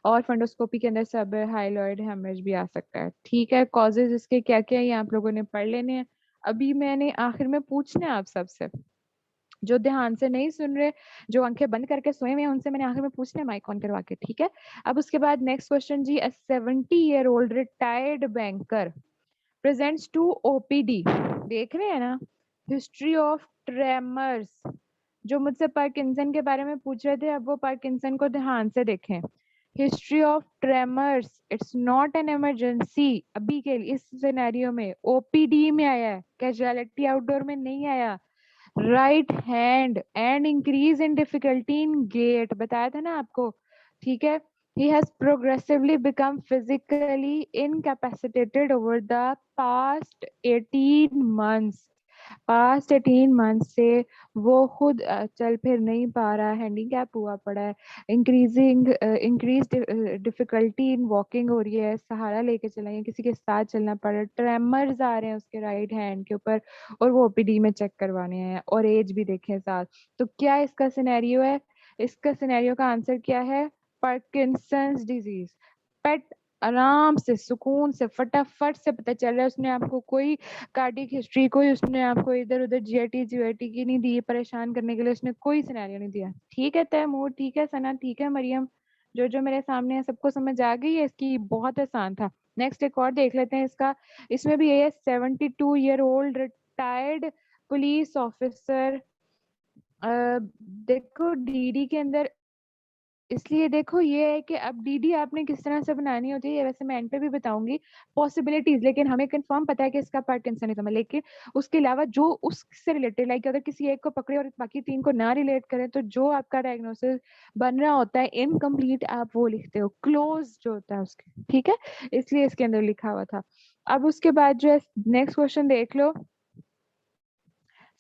और फंडोस्कोपी के अंदर सब हाइलॉइड हेमरेज भी आ सकता है। ठीक है, कॉजेज इसके क्या क्या है ये आप लोगों ने पढ़ लेने हैं। अभी मैंने आखिर में पूछना है आप सबसे, जो ध्यान से नहीं सुन रहे, जो आंखें बंद करके सोए हुए हैं, उनसे मैंने आखिर में पूछना है माइक ऑन करवा के। ठीक है, अब उसके बाद नेक्स्ट क्वेश्चन जी, 70-year-old retired banker presents to OPD, देख रहे हैं ना, हिस्ट्री ऑफ ट्रेमर्स। जो मुझसे पार्किंसन के बारे में पूछ रहे थे, अब वो पार्किंसन को ध्यान से देखें। History of tremors, it's not an emergency अभी के लिए, इस सिनेरियो में ओपीडी में आया है, कैजुअलिटी आउटडोर में नहीं आया। Right hand and increase in difficulty in gait, बताया था ना आपको। ठीक है, he has progressively become physically incapacitated over the past 18 months। Past 18 month से वो खुद चल फिर नहीं पा रहा, हैंडीकैप हुआ पड़ा है, इंक्रीज डिफिकल्टी इन वॉकिंग हो रही है, सहारा लेके चला है, किसी के साथ चलना पड़ रहा है, ट्रेमर्स आ रहे हैं उसके राइट हैंड के ऊपर, और वो ओपीडी में चेक करवाने हैं, और एज भी देखें साथ। तो क्या इसका सिनेरियो है? इसका सिनेरियो का आंसर क्या है? Parkinson's disease. पेट आराम से सुकून से फटाफट से पता चल रहा है, उसने आपको कोई कार्डिक हिस्ट्री, कोई उसने आपको इधर उधर जीआईटी जीआईटी की नहीं दी, परेशान करने के लिए उसने कोई सिनेरियो नहीं दिया। ठीक है तैमूर, ठीक है सना, ठीक है मरियम, जो जो मेरे सामने है सबको समझ आ गई है इसकी? बहुत आसान था। नेक्स्ट एक और देख लेते हैं इसका। इसमें भी ये 72-year-old रिटायर्ड पुलिस ऑफिसर। देखो डीडी के अंदर, इसलिए देखो ये है कि अब डीडी आपने किस तरह से बनानी होती है, ये वैसे मैं एंड पे भी बताऊंगी पॉसिबिलिटीज, लेकिन हमें कंफर्म पता है कि इसका पार्किंसनिज्म है, लेकिन उसके अलावा जो उससे रिलेटेड, लाइक अगर किसी एक को पकड़े और बाकी तीन को ना रिलेट करें, तो जो आपका डायग्नोसिस बन रहा होता है इनकम्प्लीट, आप वो लिखते हो, क्लोज जो होता है उसके। ठीक है, इसलिए इसके अंदर लिखा हुआ था। अब उसके बाद जो है नेक्स्ट क्वेश्चन देख लो।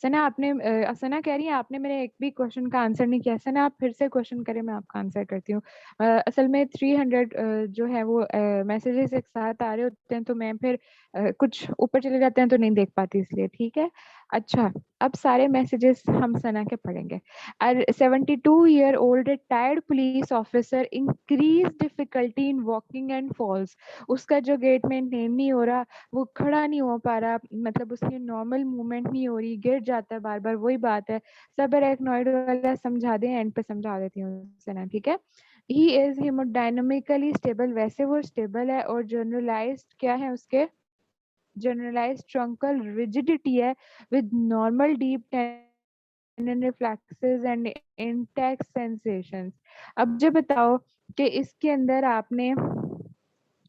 सना आपने सना कह रही है आपने मेरे एक भी क्वेश्चन का आंसर नहीं किया। सना आप फिर से क्वेश्चन करें, मैं आपका आंसर करती हूँ। असल में 300 जो है वो मैसेजेस एक साथ आ रहे होते हैं, तो मैं फिर कुछ ऊपर चले जाते हैं तो नहीं देख पाती, इसलिए। ठीक है, अच्छा अब सारे मैसेजेस हम सना के पढ़ेंगे। 72-year-old retired police officer increase difficulty in walking and falls. उसका जो गेट मेंटेन नहीं हो रहा, वो खड़ा नहीं हो पा रहा, मतलब उसकी नॉर्मल मूवमेंट नहीं हो रही, गिर जाता है बार बार, वही बात है। सब एराक्नोइड वाला समझा दें, एंड पे समझा देती हूँ उससे ना। ठीक है, ही इज हेमोडायनामिकली स्टेबल, वैसे वो स्टेबल है, और जनरलाइज्ड क्या है उसके? जनरलाइज्ड ट्रंकल रिजिडिटी है with normal deep and reflexes and intact sensations। अब मुझे बताओ कि इसके अंदर आपने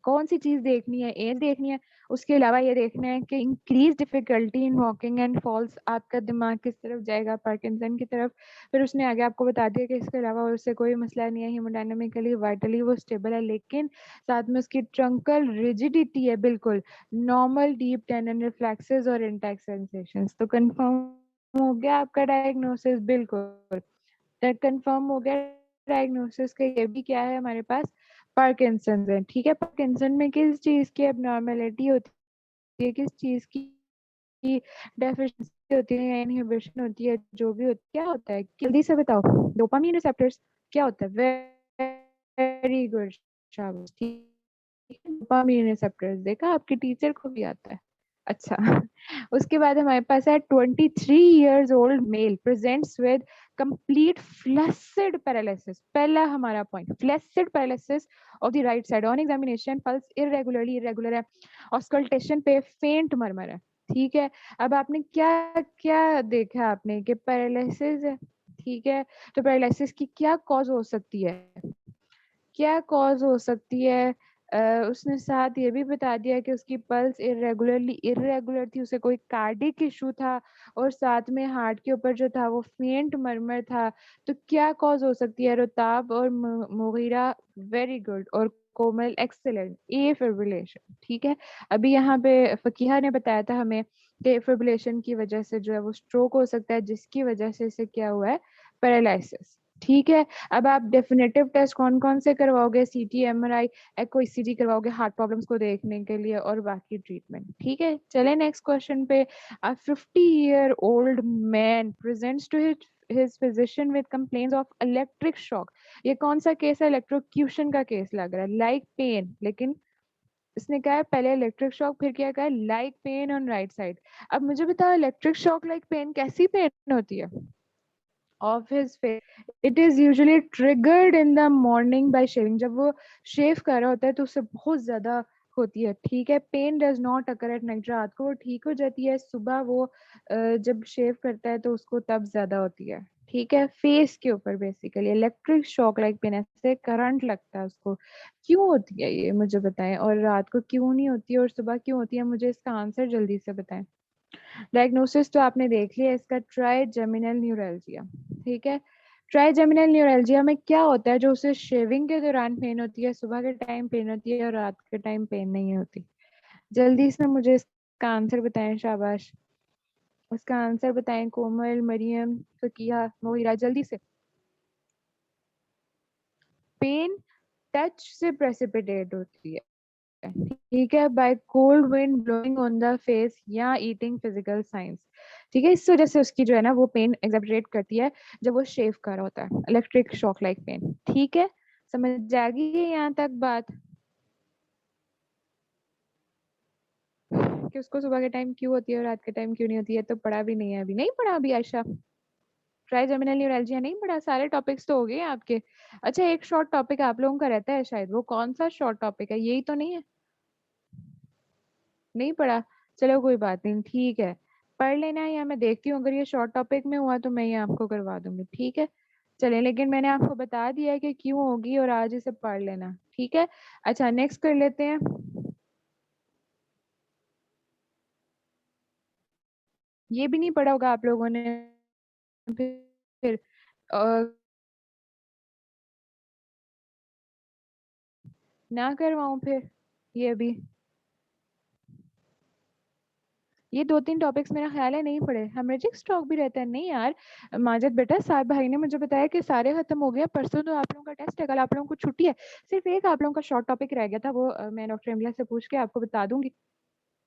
कौन सी चीज देखनी है, एज देखनी है, उसके अलावा ये देखना है कि increase difficulty in walking and falls, आपका दिमाग किस तरफ जाएगा, पार्किंसन की तरफ। फिर उसने आगे आपको बता दिया कि इसके अलावा उससे कोई मसला नहीं है, हीमोडायनामिकली वाइटली वो स्टेबल है, लेकिन साथ में उसकी ट्रंकल रिजिडिटी है बिल्कुल नॉर्मल, डीप टेंडन रिफ्लेक्सेस और इंटैक्ट सेंसेशंस। तो कंफर्म हो गया आपका डायग्नोसिस? बिल्कुल कंफर्म हो गया डायग्नोसिस का। ये भी क्या है हमारे पास, पार्किंसन है। ठीक है, पार्किंसन में किस चीज की एबनॉर्मेलिटी होती है, किस चीज की डेफिशिएंसी होती है या इनहिबिशन होती है, जो भी होता क्या होता है, जल्दी से बताओ। डोपामिन रिसेप्टर्स क्या होता है? वेरी गुड, शाबाश। ठीक है, डोपामिन रिसेप्टर्स देखा, आपके टीचर को भी आता है। अच्छा उसके बाद हमारे पास है 23 years old male presents with complete flaccid paralysis। पहला हमारा point, flaccid paralysis of the right side, on examination pulse irregular है, auscultation पे faint murmur है। ठीक है, अब आपने क्या क्या देखा आपने कि पैरालिसिस है। ठीक है, तो पैरालिसिस की क्या कॉज हो सकती है, क्या कॉज हो सकती है? उसने साथ ये भी बता दिया कि उसकी पल्स इरेगुलर थी, उसे कोई कार्डिक इशू था, और साथ में हार्ट के ऊपर जो था वो फेंट मरमर था। तो क्या कॉज हो सकती है? रोताब और मुगीरा, वेरी गुड, और कोमल, एक्सेलेंट, ए फिब्रिलेशन। ठीक है, अभी यहाँ पे फकीहा ने बताया था हमें कि फिब्रिलेशन की वजह से जो है वो स्ट्रोक हो सकता है, जिसकी वजह से इसे क्या हुआ है, पैरालिसिस। ठीक है, अब आप डेफिनेटिव टेस्ट कौन कौन से करवाओगे? सीटी, एमआरआई, एको ईसीजी करवाओगे हार्ट प्रॉब्लम्स को देखने के लिए, और बाकी ट्रीटमेंट। ठीक है, चले नेक्स्ट क्वेश्चन पे। अ 50-year-old man presents to his physician with complaints of electric shock। ये कौन सा केस है? इलेक्ट्रोक्यूशन का केस लग रहा है, लाइक पेन, लेकिन इसने कहा है पहले इलेक्ट्रिक शॉक, फिर क्या कहा है, like pain on right side. अब मुझे बताओ इलेक्ट्रिक शॉक लाइक पेन कैसी पेन होती है? of his face, it is usually triggered in the morning by shaving। जब वो शेव कर रहा होता है तो उससे बहुत ज्यादा होती है। ठीक है, pain does not occur at night, रात को वो ठीक हो जाती है, सुबह वो जब शेव करता है तो उसको तब ज्यादा होती है। ठीक है, फेस के ऊपर basically electric shock like pain, ऐसे करंट लगता है उसको। क्यों होती है ये मुझे बताएं, और रात को क्यों नहीं होती है और सुबह क्यों होती है? मुझे इसका आंसर जल्दी से बताएं। डायग्नोसिस तो आपने देख लिया इसका, ट्राइजेमिनल न्यूरैल्जिया। ठीक है, ट्राइजेमिनल न्यूरैल्जिया में क्या होता है? जो उसे शेविंग के दौरान पेन होती है, सुबह के टाइम पेन होती है, और रात के टाइम पेन नहीं होती। जल्दी से मुझे इसका आंसर बताएं, शाबाश। उसका आंसर बताएं कोमल, मरियम, फकीहा, मोहिरा, जल्दी से। पेन टच से प्रेसिपिटेट होती है। ठीक है, by cold wind blowing on the face या ईटिंग फिजिकल साइंस। ठीक है, इस वजह से उसकी जो है ना वो पेन एग्जैजरेट करती है जब वो शेव कर रहा होता है, इलेक्ट्रिक शॉक लाइक पेन। ठीक है, समझ आ गई है यहाँ तक बात कि उसको सुबह के टाइम क्यों होती है और रात के टाइम क्यों नहीं होती है? तो पढ़ा भी नहीं है, अभी नहीं पढ़ा अभी आयशा? ट्राइजेमिनल न्यूरैल्जिया नहीं पढ़ा? सारे टॉपिक्स तो हो गए आपके। अच्छा, एक शॉर्ट टॉपिक आप लोगों का रहता है शायद, वो कौन सा शॉर्ट टॉपिक है? यही तो नहीं है? नहीं पढ़ा? चलो कोई बात नहीं, ठीक है, पढ़ लेना है, या मैं देखती हूँ अगर ये शॉर्ट टॉपिक में हुआ तो मैं ये आपको करवा दूंगी। ठीक है, चले, लेकिन मैंने आपको बता दिया है कि क्यों होगी, और आज इसे पढ़ लेना। ठीक है, अच्छा नेक्स्ट कर लेते हैं। ये भी नहीं पढ़ा होगा आप लोगों ने? फिर ना करवाऊं फिर ये भी? ये दो तीन टॉपिक्स मेरा ख्याल है नहीं पढ़े। हेमरेजिक स्ट्रोक भी रहता है? नहीं यार, माजिद बेटा, साहब भाई ने मुझे बताया कि सारे खत्म हो गए, परसों तो आप लोगों का टेस्ट है, कल आप लोगों को छुट्टी है, सिर्फ एक आप लोगों का शॉर्ट टॉपिक रह गया था, वो मैं डॉक्टर इमला से पूछ के आपको बता दूंगी,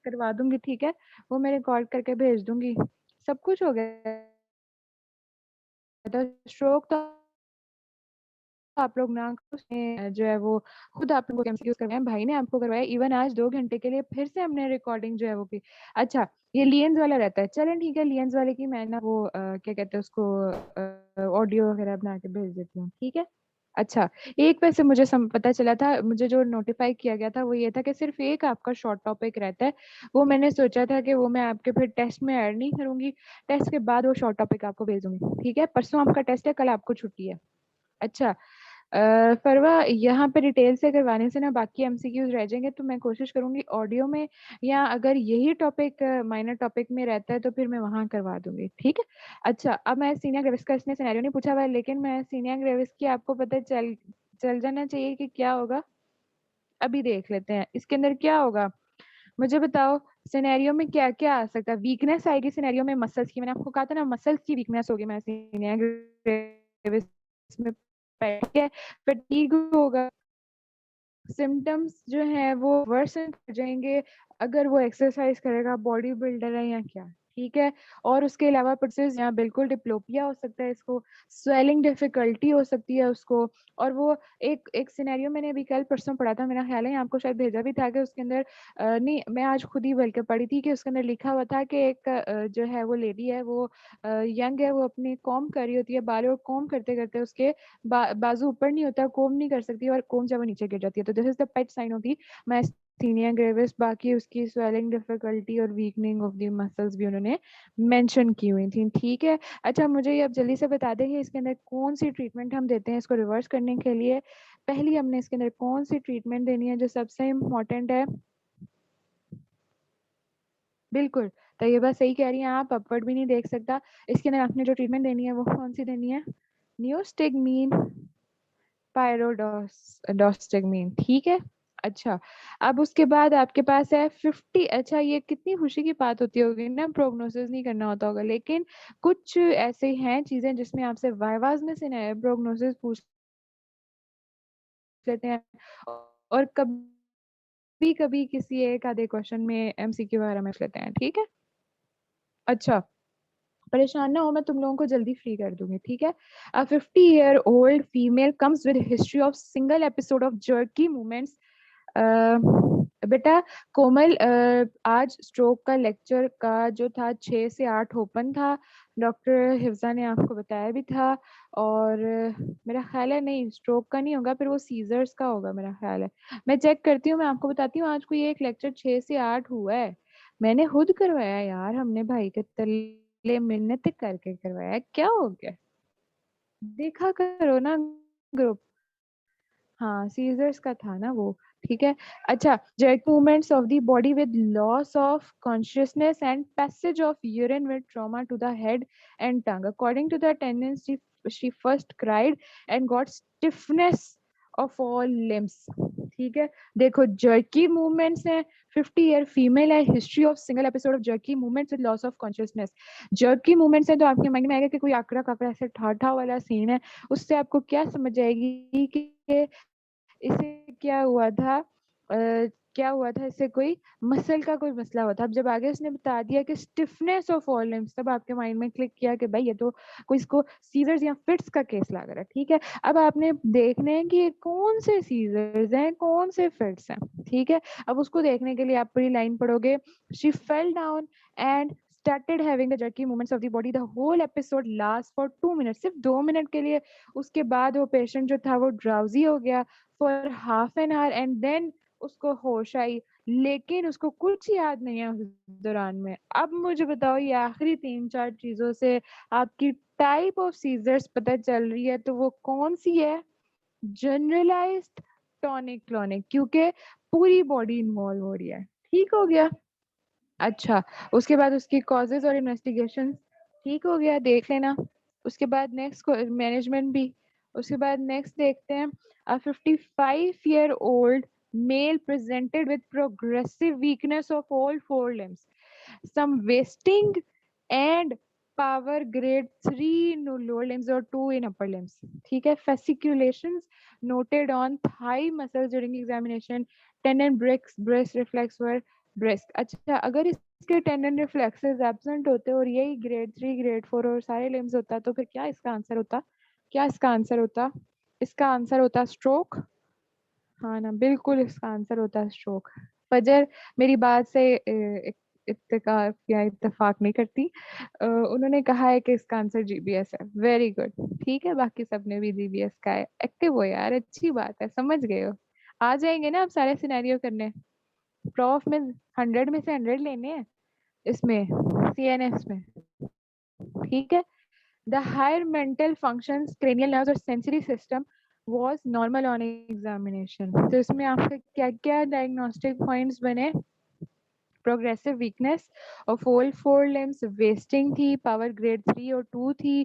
करवा दूंगी। ठीक है, वो मैं रिकॉर्ड करके भेज दूंगी। सब कुछ हो गया था। स्ट्रोक तो आप लोग ना, उसने जो है वो खुद आप लोगों को एमसीक्यूज करवाए, भाई ने आपको करवाया, इवन आज 2 घंटे के लिए फिर से हमने रिकॉर्डिंग जो है वो की। अच्छा, ये लियंस वाला रहता है, चलें ठीक है, लियंस वाले की मैं ना वो क्या कहते हैं उसको ऑडियो वगैरह बना के भेज देती हूँ। ठीक है, अच्छा, एक वैसे मुझे पता चला था, मुझे जो नोटिफाई किया गया था वो ये था कि सिर्फ एक आपका शॉर्ट टॉपिक रहता है। वो मैंने सोचा था कि वो मैं आपके फिर टेस्ट में ऐड नहीं करूंगी, टेस्ट के बाद वो शॉर्ट टॉपिक आपको भेज दूंगी। ठीक है, परसों आपका टेस्ट है, कल आपको छुट्टी है। अच्छा, फरवा, यहाँ पे डिटेल से करवाने से ना बाकी एमसीक्यूज रह जाएंगे, तो मैं कोशिश करूंगी ऑडियो में, या अगर यही टॉपिक माइनर टॉपिक में रहता है तो फिर मैं वहां करवा दूंगी। ठीक है। अच्छा, अब मैं सीनियर ग्रेविस का, इसने सिनेरियो नहीं पूछा हुआ है, लेकिन मैं सीनियर ग्रेविस की आपको पता चल चल जाना चाहिए कि क्या होगा। अभी देख लेते हैं इसके अंदर क्या होगा। मुझे बताओ, सिनेरियो में क्या क्या आ सकता है। वीकनेस आएगी सिनेरियो में मसल्स की, मैंने आपको कहा था ना मसल्स की वीकनेस होगी मैं सीनियर ग्रेविस में। ठीक है, फटीग होगा, सिम्टम्स जो है वो वर्सन कर जाएंगे अगर वो एक्सरसाइज करेगा, बॉडी बिल्डर है या क्या। ठीक है, और उसके अलावा परसेस यहाँ बिल्कुल डिप्लोपिया हो सकता है इसको, स्वेलिंग डिफिकल्टी हो सकती है उसको। और वो एक एक सिनेरियो मैंने अभी कल परसों पढ़ा था, मेरा ख्याल है आपको शायद भेजा भी था, कि उसके अंदर नहीं, मैं आज खुद ही बल्कि पढ़ी थी, कि उसके अंदर लिखा हुआ था कि एक जो है वो लेडी है, वो यंग है, वो अपनी कॉम कर रही होती है बाल, और कॉम करते करते उसके बाजू ऊपर नहीं होता, कोम नहीं कर सकती, और कोम जब वो नीचे गिर जाती है, तो this is the pet sign of the myasthenia gravis. बाकी उसकी स्वेलिंग डिफिकल्टी और वीकनिंग ऑफ द मसल्स भी उन्होंने मेंशन की हुई थी। ठीक है। अच्छा, मुझे ये अब जल्दी से बता दें कि इसके अंदर कौन सी ट्रीटमेंट हम देते हैं इसको रिवर्स करने के लिए। पहली हमने इसके अंदर कौन सी ट्रीटमेंट देनी है जो सबसे इम्पोर्टेंट है। बिल्कुल, तैयबा सही कह रही हैं आप, अपवर्ड भी नहीं देख सकता। इसके अंदर आपने जो ट्रीटमेंट देनी है वो कौन सी देनी है, नियोस्टिगमीन, पायरोडोस्टिगमीन। ठीक है। अच्छा, अब उसके बाद आपके पास है 50। अच्छा, ये कितनी खुशी की बात होती होगी ना, प्रोग्नोसिस नहीं करना होता होगा, लेकिन कुछ ऐसे हैं चीजें जिसमें आपसे वाइवाज में से ना प्रोग्नोसिस पूछ लेते हैं, और कभी कभी किसी एक आधे क्वेश्चन में एमसीक्यू वगैरह में पूछ लेते हैं। ठीक है। अच्छा, परेशान ना हो, मैं तुम लोगों को जल्दी फ्री कर दूंगी। ठीक है। अ 50-year-old female comes with history of single episode of jerky movements. बेटा कोमल, आज स्ट्रोक का लेक्चर का जो था 6 से 8 ओपन था, डॉक्टर हिफ्जा ने आपको बताया भी था। और मेरा ख्याल है नहीं, स्ट्रोक का नहीं होगा, फिर वो सीजर्स का होगा मेरा ख्याल है। मैं चेक करती हूँ, मैं आपको बताती हूँ। आज कोई एक लेक्चर 6 से 8 हुआ है, मैंने खुद करवाया यार, हमने भाई के तले मिन्नत करके करवाया, क्या हो गया। देखा करो ना ग्रुप। हाँ, सीजर्स का था ना वो। ठीक है। अच्छा, जेट movements of the body with loss of consciousness and passage of urine with trauma to the head and tongue according to the attendants, she first cried and got stiffness of all limbs। ठीक है। देखो, jerky movements है, 50-year female है, history of single episode of jerky movements with loss of consciousness. Jerky movements है तो आपके mind में आएगा कि कोई आकड़ा काकड़ा ऐसे ठाठा वाला सीन है, उससे आपको क्या समझ आएगी कि इसे क्या हुआ था, क्या हुआ था, इससे कोई मसल का कोई मसला हुआ था। अब जब आगे उसने बता दिया कि स्टिफनेस ऑफ ऑल लिम्स, तब आपके माइंड में क्लिक किया कि भाई ये तो कोई इसको सीजर्स या फिट्स का केस लग रहा है। ठीक है। अब आपने देखने हैं कि ये कौन से सीजर्स हैं, कौन से फिट्स हैं। ठीक है। अब उसको देखने के लिए आप पूरी लाइन पढ़ोगे। She fell down and started having the jerky movements of the body, the whole episode lasts for 2 minutes, सिर्फ 2 मिनट के लिए। उसके बाद वो पेशेंट जो था वो ड्राउजी हो गया for half an hour, and then उसको होश आई, लेकिन उसको कुछ याद नहीं है उस दौरान में। अब मुझे बताओ, ये आखिरी 3-4 चीजों से आपकी टाइप ऑफ सीजर्स पता चल रही है, तो वो कौन सी है, जनरलाइज्ड टॉनिक क्लॉनिक, क्योंकि पूरी बॉडी इन्वॉल्व हो रही है। ठीक हो गया। अच्छा, उसके बाद उसकी कॉजेज और इन्वेस्टिगेशन ठीक हो गया, देख लेना। उसके बाद नेक्स्ट मैनेजमेंट भी। उसके बाद नेक्स्ट देखते हैं, अ 55-year-old male presented with progressive weakness of all four limbs, some wasting and power grade 3 in lower limbs or 2 in upper limbs। ठीक है। fasciculations noted on thigh muscles during examination, tendon breaks, breast reflex were breast. अच्छा, अगर इसके tendon reflexes absent होते और यही grade 3 grade 4 और सारे लिम्स होता, तो फिर क्या इसका आंसर होता, क्या इसका आंसर होता, इसका आंसर होता स्ट्रोक। हाँ ना, बिल्कुल इसका आंसर होता है स्ट्रोक। फजर, मेरी बात से इत्तेफाक या इत्तेफाक नहीं करती। उन्होंने कहा है कि इसका आंसर जीबीएस है। Very good. ठीक है, बाकी सबने भी जीबीएस का है। एक्टिव हो यार, अच्छी बात है, समझ गए हो। आ जाएंगे ना आप सारे सिनेरियो करने। प्रॉफ में 100 में से 100 लेने हैं इसमें, सीएनएस में। ठीक है। The higher mental functions cranial nerves और sensory system was normal on examination. तो इसमें आपके क्या क्या डायग्नोस्टिक पॉइंट्स बने? Progressive weakness of all 4 limbs, wasting थी, पावर ग्रेड 3 और 2 थी,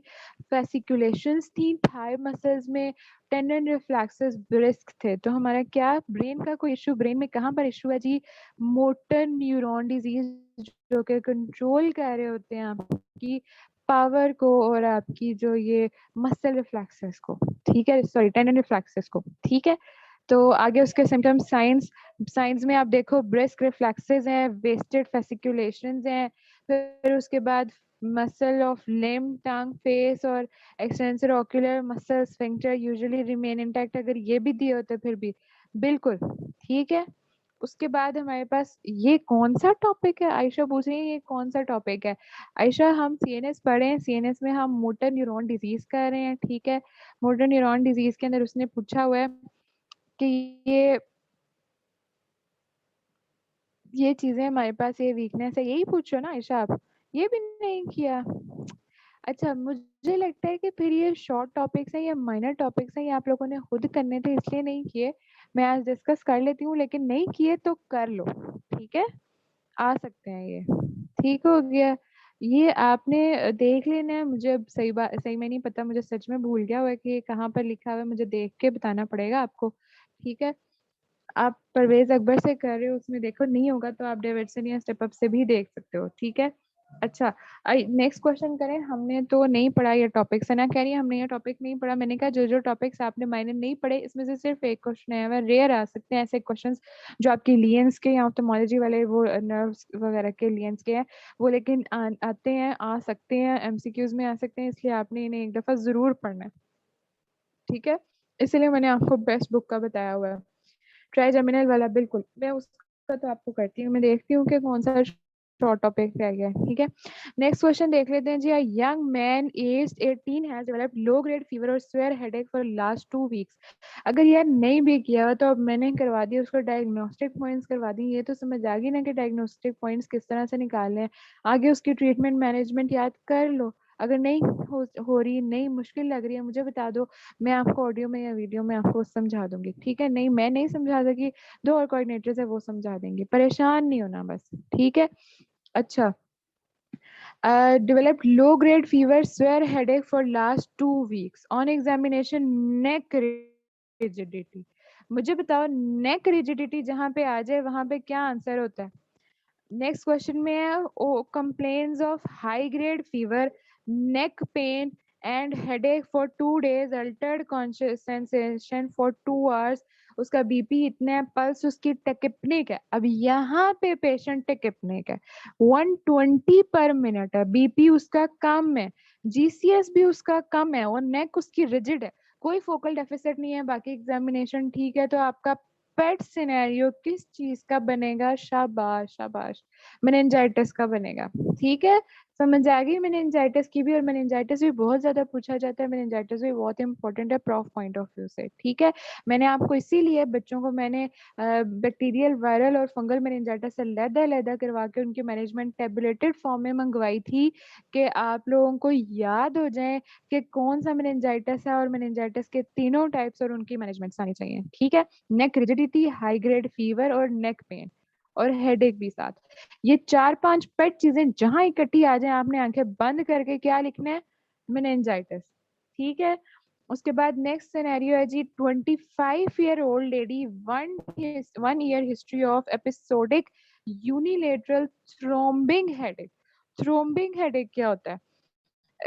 फेसिकुलेशंस थी थाई मसल्स में, टेंडन रिफ्लेक्सेस ब्रिस्क थे। तो हमारा क्या ब्रेन का कोई इशू, ब्रेन में कहाँ पर इशू है जी? मोटर न्यूरॉन डिजीज, जो कि कंट्रोल कर रहे होते हैं आपकी पावर को और आपकी जो ये मसल रिफ्लेक्सेस को। ठीक है, सॉरी टेंडन रिफ्लेक्सेस को। ठीक है, तो आगे उसके सिम्टम्स, साइंस। साइंस में आप देखो ब्रिस्क रिफ्लेक्सेस हैं, वेस्टेड फेसिकुलेशंस हैं, फिर उसके बाद muscle of limb, tongue, face और extensor ocular muscle sphincter usually remain intact. अगर ये भी दिए होते फिर भी बिल्कुल ठीक है। उसके बाद हमारे पास ये कौन सा टॉपिक है, आयशा पूछ रही है ये कौन सा टॉपिक है। आयशा हम सीएनएस पढ़े हैं, सीएनएस में हम मोटर न्यूरॉन डिजीज कर रहे हैं। ठीक है, मोटर न्यूरॉन डिजीज के अंदर उसने पूछा हुआ है कि ये चीजें हमारे पास, ये वीकनेस है, यही पूछो ना आयशा आप। ये भी नहीं किया। अच्छा, मुझे लगता है कि फिर ये शॉर्ट टॉपिक्स हैं, ये माइनर टॉपिक्स हैं, ये आप लोगों ने खुद करने थे इसलिए नहीं किए। मैं आज डिस्कस कर लेती हूँ, लेकिन नहीं किए तो कर लो। ठीक है, आ सकते हैं ये। ठीक हो गया। ये आपने देख लेना है। मुझे अब सही बात, सही में नहीं पता, मुझे सच में भूल गया हुआ है कि ये कहाँ पर लिखा हुआ है, मुझे देख के बताना पड़ेगा आपको। ठीक है, आप परवेज अकबर से कर रहे हो, उसमें देखो नहीं होगा तो आप डेविडसन या स्टेप अप से भी देख सकते हो। ठीक है। अच्छा, नेक्स्ट क्वेश्चन करें। हमने तो नहीं पढ़ा ये टॉपिक, सना कह रही है हमने ये टॉपिक नहीं पढ़ा। मैंने कहा जो जो टॉपिक्स आपने मायने नहीं पढ़े इसमें से सिर्फ एक क्वेश्चन है, वह रेयर आ सकते हैं ऐसे क्वेश्चंस जो आपके लियंस के या ऑप्थेमोलॉजी वाले वो नर्व्स वगैरह के लियंस के हैं वो, लेकिन आते हैं, आ सकते हैं, एमसीक्यूज में आ सकते हैं, इसलिए आपने इन्हें एक दफा जरूर पढ़ना है। ठीक है, इसलिए मैंने आपको बेस्ट बुक का बताया हुआ है, ट्राइजेमिनल वाला। बिल्कुल, मैं उसका तो आपको करती हूँ, मैं देखती हूँ कि कौन सा शॉर्ट टॉपिक रह गया। ठीक है, नेक्स्ट क्वेश्चन देख लेते हैं जी। Young man aged 18 has developed low grade fever और severe headache for last 2 weeks. अगर यार नहीं भी किया हुआ तो अब मैंने करवा दिया, उसको डायग्नोस्टिक पॉइंट्स करवा दी, ये तो समझ आ गई ना कि डायग्नोस्टिक पॉइंट्स किस तरह से निकालने हैं। आगे उसकी ट्रीटमेंट मैनेजमेंट याद कर लो। अगर नहीं हो रही, नहीं मुश्किल लग रही है, मुझे बता दो, मैं आपको ऑडियो में या वीडियो में आपको समझा दूंगी। ठीक है, नहीं मैं नहीं समझा सकी, 2 और कोऑर्डिनेटर्स है वो समझा देंगे, परेशान नहीं होना बस। ठीक है। अच्छा, developed low grade fever, swear headache for last 2 weeks on examination, neck rigidity। मुझे बताओ नेक रिजिडिटी जहां पे आ जाए वहां पे क्या आंसर होता है? नेक्स्ट क्वेश्चन में है complains of high grade fever, neck pain and headache for 2 days, altered conscious sensation for 2 hours, उसका बीपी इतना है, पल्स उसकी टेकिपनिक है। अब यहाँ पे पेशेंट टेकिपनिक है, 120 पर मिनट है, बीपी उसका कम है, जीसीएस भी उसका कम है और नेक उसकी रिजिड है, कोई फोकल डेफिसिट नहीं है, बाकी एग्जामिनेशन ठीक है। तो आपका पेट सिनेरियो किस चीज का बनेगा? शाबाश शाबाश, मेनिंजाइटिस का बनेगा। ठीक है, समझ आ गई मेनिंजाइटिस की भी, और मेनिंजाइटिस भी बहुत ज्यादा पूछा जाता है, मेनिंजाइटिस भी बहुत इंपॉर्टेंट है प्रॉफ पॉइंट ऑफ व्यू से। ठीक है, मैंने आपको इसीलिए बच्चों को मैंने बैक्टीरियल, वायरल और फंगल मेनिंजाइटिस से अलग-अलग करवा के उनकी मैनेजमेंट टेबुलेटेड फॉर्म में मंगवाई थी कि आप लोगों को याद हो जाए कि कौन सा मेनिंजाइटिस है और मेनिंजाइटिस के तीनों टाइप्स और उनकी मैनेजमेंट आनी चाहिए। ठीक है, नेक रिजिडिटी, हाई ग्रेड फीवर और नेक पेन और हेडेक भी साथ। ये 4-5 पेट चीजें जहां इकट्ठी आ जाए, आपने आंखें बंद करके क्या लिखना है? मेनिंजाइटिस। ठीक है, उसके बाद नेक्स्ट सिनेरियो है जी, 25-year-old lady, 1 year history of episodic unilateral throbbing headache. Throbbing headache क्या होता है?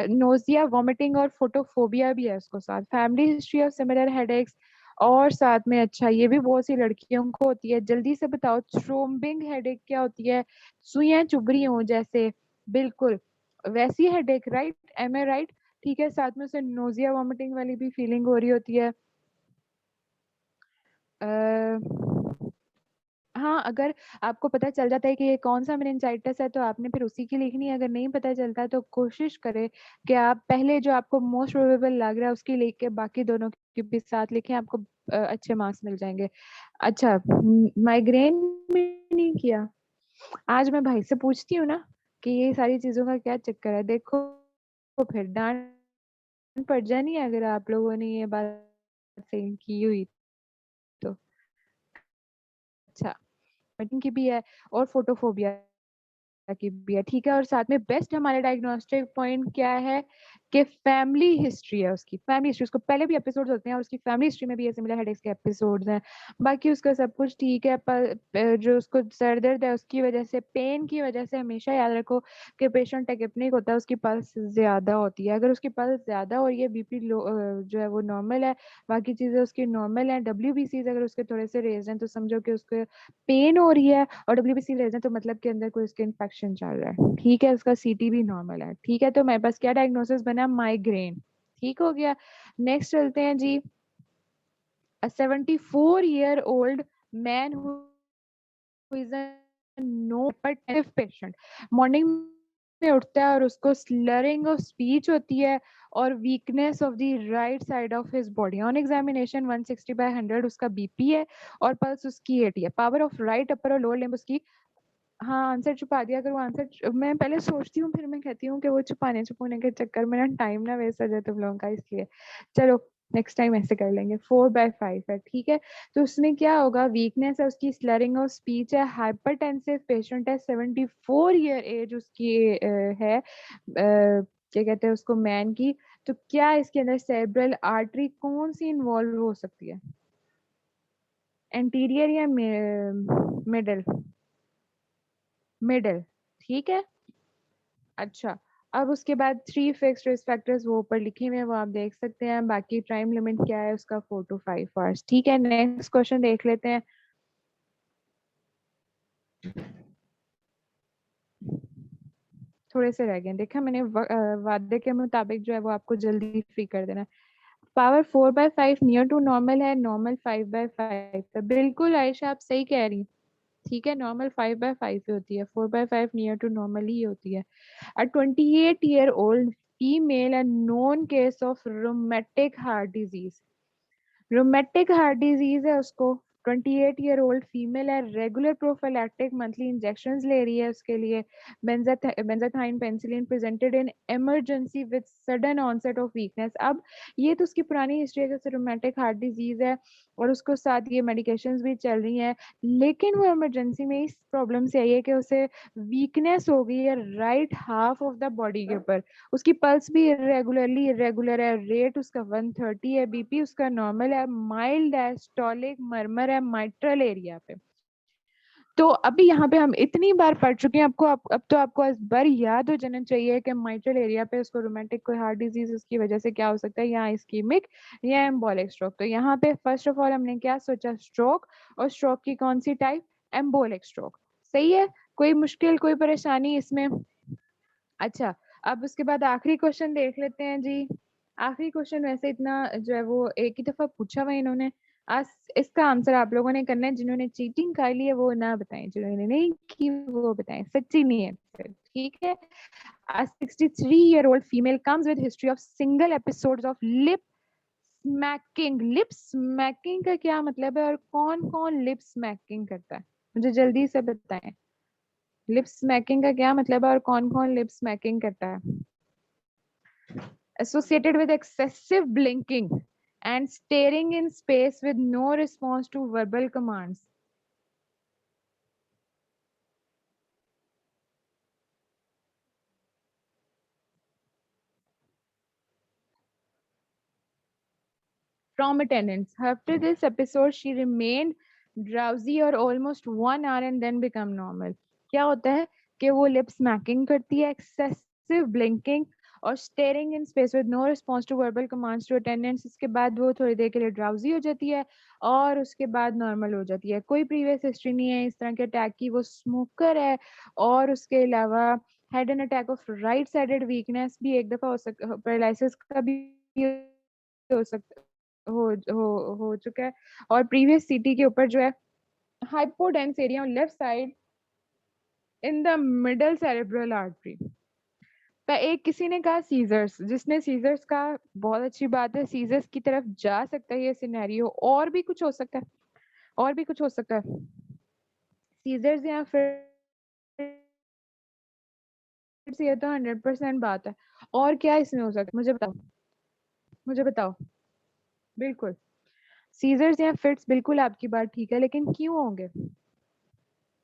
नोजिया, वॉमिटिंग और फोटोफोबिया भी है उसको साथ, family history of similar headaches और साथ में, अच्छा ये भी बहुत सी लड़कियों को होती है। जल्दी से बताओ थ्रोम्बिंग हेडेक क्या होती है? सुइयां चुभ रही हो जैसे, बिल्कुल वैसी headache, right? Am I right? ठीक है, साथ में उसे नोजिया वॉमिटिंग वाली भी फीलिंग हो रही होती है। हाँ, अगर आपको पता चल जाता है कि ये कौन-सा मेनिंजाइटिस है, तो आपने फिर उसी की लिखनी है। अगर नहीं पता चलता तो कोशिश करें कि आप पहले जो आपको मोस्ट प्रोबेबल लग रहा है उसकी लिख के बाकी दोनों की भी साथ लिखें, आपको अच्छे मार्क्स मिल जाएँगे। अच्छा, माइग्रेन में नहीं किया? आज मैं भाई से पूछती हूँ ना कि ये सारी चीज़ों का क्या चक्कर है, देखो तो फिर डाँट पड़ जानी है अगर आप लोगों ने ये बात सेम की हुई तो। अच्छा, मीटिंग की भी है और फोटोफोबिया की भी है, ठीक है? और साथ में बेस्ट हमारा डायग्नोस्टिक पॉइंट क्या है कि फैमिली हिस्ट्री है उसकी, फैमिली हिस्ट्री उसको पहले भी एपिसोड्स होते हैं और उसकी फैमिली हिस्ट्री में भी ये सिमिलर हेडेक्स के एपिसोड्स हैं। बाकी उसका सब कुछ ठीक है पर जो उसको सर दर्द है उसकी वजह से, पेन की वजह से हमेशा याद रखो कि पेशेंट टेकिप्निक होता है, उसकी पल्स ज़्यादा होती है। अगर उसकी पल्स ज़्यादा हो रही है, बीपी लो जो है वो नॉर्मल है, बाकी चीज़ें उसकी नॉर्मल हैं, डब्ल्यूबीसीज़ अगर उसके थोड़े से रेज़ हैं तो समझो कि उसको पेन हो रही है और डब्ल्यूबीसी रेज़ है तो मतलब के अंदर कोई उसके इन्फेक्शन चल रहा है, ठीक है? उसका सीटी भी नॉर्मल है, ठीक है? तो मेरे पास क्या डायग्नोसिस बना? माइग्रेन, ठीक हो गया। नेक्स्ट चलते हैं जी, a 74 year old man who is a known hypertensive patient, morning में उठता है और उसको स्लरिंग ऑफ स्पीच होती है और weakness of the right side of his body. On examination 160/100 उसका बीपी है और पल्स उसकी 80 है। पावर ऑफ राइट अपर और लोअर लिम्ब उसकी, हाँ, आंसर छुपा दिया। अगर वो आंसर मैं पहले सोचती हूँ फिर मैं कहती हूँ कि वो छुपाने-छुपाने के चक्कर में ना टाइम ना वेस्ट हो जाए तुम लोगों का, इसलिए। चलो नेक्स्ट टाइम ऐसे कर लेंगे। 4/5 है, ठीक है? तो उसमें क्या होगा, वीकनेस है उसकी, स्लरिंग ऑफ स्पीच है, हाइपरटेंसिव पेशेंट है, 74 ईयर एज उसकी है, क्या कहते हैं उसको, मैन की। तो क्या इसके अंदर सेरेब्रल आर्टरी कौन-सी इन्वॉल्व हो सकती है? एंटीरियर या मिडल? मिडल, ठीक है? अच्छा, अब उसके बाद 3 फिक्स्ड रिस्क फैक्टर्स वो ऊपर लिखे हुए हैं, वो आप देख सकते हैं। बाकी टाइम लिमिट क्या है उसका, 4 टू 5 आवर्स, ठीक है? नेक्स्ट क्वेश्चन देख लेते हैं। थोड़े से रह गए हैं, देखा मैंने वादे के मुताबिक जो है वो आपको जल्दी फ्री कर देना है। पावर 4/5 नियर टू नॉर्मल है, नॉर्मल 5/5 है। बिल्कुल आयशा आप सही कह रही हैं, ठीक है? नॉर्मल 5/5 ही होती है, 4/5 नियर टू नॉर्मल ही होती है। A 28-year-old female, a known case of rheumatic heart disease. Rheumatic heart disease है उसको, 28 ईयर ओल्ड फीमेल है, रेगुलर प्रोफिलैक्टिक मंथली इंजेक्शंस ले रही है उसके लिए। Benzathine penicillin presented in emergency with sudden onset of weakness. अब ये तो उसकी पुरानी हिस्ट्री है कि रोमेटिक हार्ट डिजीज है और उसको साथ ये मेडिकेशंस भी चल रही हैं, लेकिन वो इमरजेंसी में इस प्रॉब्लम से आई है कि उसे वीकनेस हो गई है right half of the body के ऊपर। उसकी पल्स भी इरेगुलर है, रेट उसका 130 है, बीपी उसका नॉर्मल है, माइल्ड है, स्टॉलिक मरमर है माइट्रल एरिया पे। तो अभी यहाँ पे हम इतनी बार पढ़ चुके हैं, आपको अब तो आपको इस बार याद हो जाना चाहिए कि माइट्रल एरिया पे उसको रोमेटिक कोई हार्ट डिजीज उसकी वजह से क्या हो सकता है, या इस्कीमिक या एम्बोलिक स्ट्रोक। तो यहाँ पे फर्स्ट ऑफ ऑल हमने क्या सोचा, स्ट्रोक, और स्ट्रोक की कौन सी टाइप, एम्बोलिक स्ट्रोक। सही है, कोई मुश्किल कोई परेशानी इसमें? अच्छा, अब उसके बाद आखिरी क्वेश्चन देख लेते हैं जी। आखिरी क्वेश्चन वैसे इतना जो है वो एक ही दफ़ा पूछा हुआ है इन्होंने। आज इसका आंसर आप लोगों ने करना है, जिन्होंने चीटिंग कर ली है वो ना बताएँ, जिन्होंने नहीं की वो बताएँ, सच्ची नहीं है फिर, ठीक है? A 63-year-old female comes with history of single episodes of lip smacking। Lip smacking का क्या मतलब है और कौन-कौन लिप स्मैकिंग करता है? मुझे जल्दी से बताएँ। लिप स्मैकिंग का क्या मतलब है और कौन-कौन लिप स्मैकिंग करता है? Associated with excessive blinking and staring in space with no response to verbal commands. From attendance. After this episode, she remained drowsy or almost 1 hour and then become normal. क्या होता है कि वो lip smacking करती है, excessive blinking और staring in space with no response to verbal commands to attendants. इसके बाद वो थोड़ी देर के लिए ड्राउजी हो जाती है और उसके बाद नॉर्मल हो जाती है। कोई प्रीवियस हिस्ट्री नहीं है इस तरह के अटैक की, वो स्मोकर है और उसके अलावा head and attack of right sided weakness भी एक दफ़ा हो पैरालिसिस का भी हो सकता हो चुका है और प्रीवियस सीटी के ऊपर जो है, hypodense area on left side in the middle cerebral artery. एक किसी ने कहा सीजर्स, जिसने सीजर्स का, बहुत अच्छी बात है, सीजर्स की तरफ जा सकता है ये सिनेरियो। और भी कुछ हो सकता है, और भी कुछ हो सकता है। सीजर्स या फिर ये तो 100% बात है। और क्या इसमें हो सकता है, मुझे बताओ, मुझे बताओ। बिल्कुल सीजर्स या फिट्स, बिल्कुल आपकी बात ठीक है, लेकिन क्यों होंगे,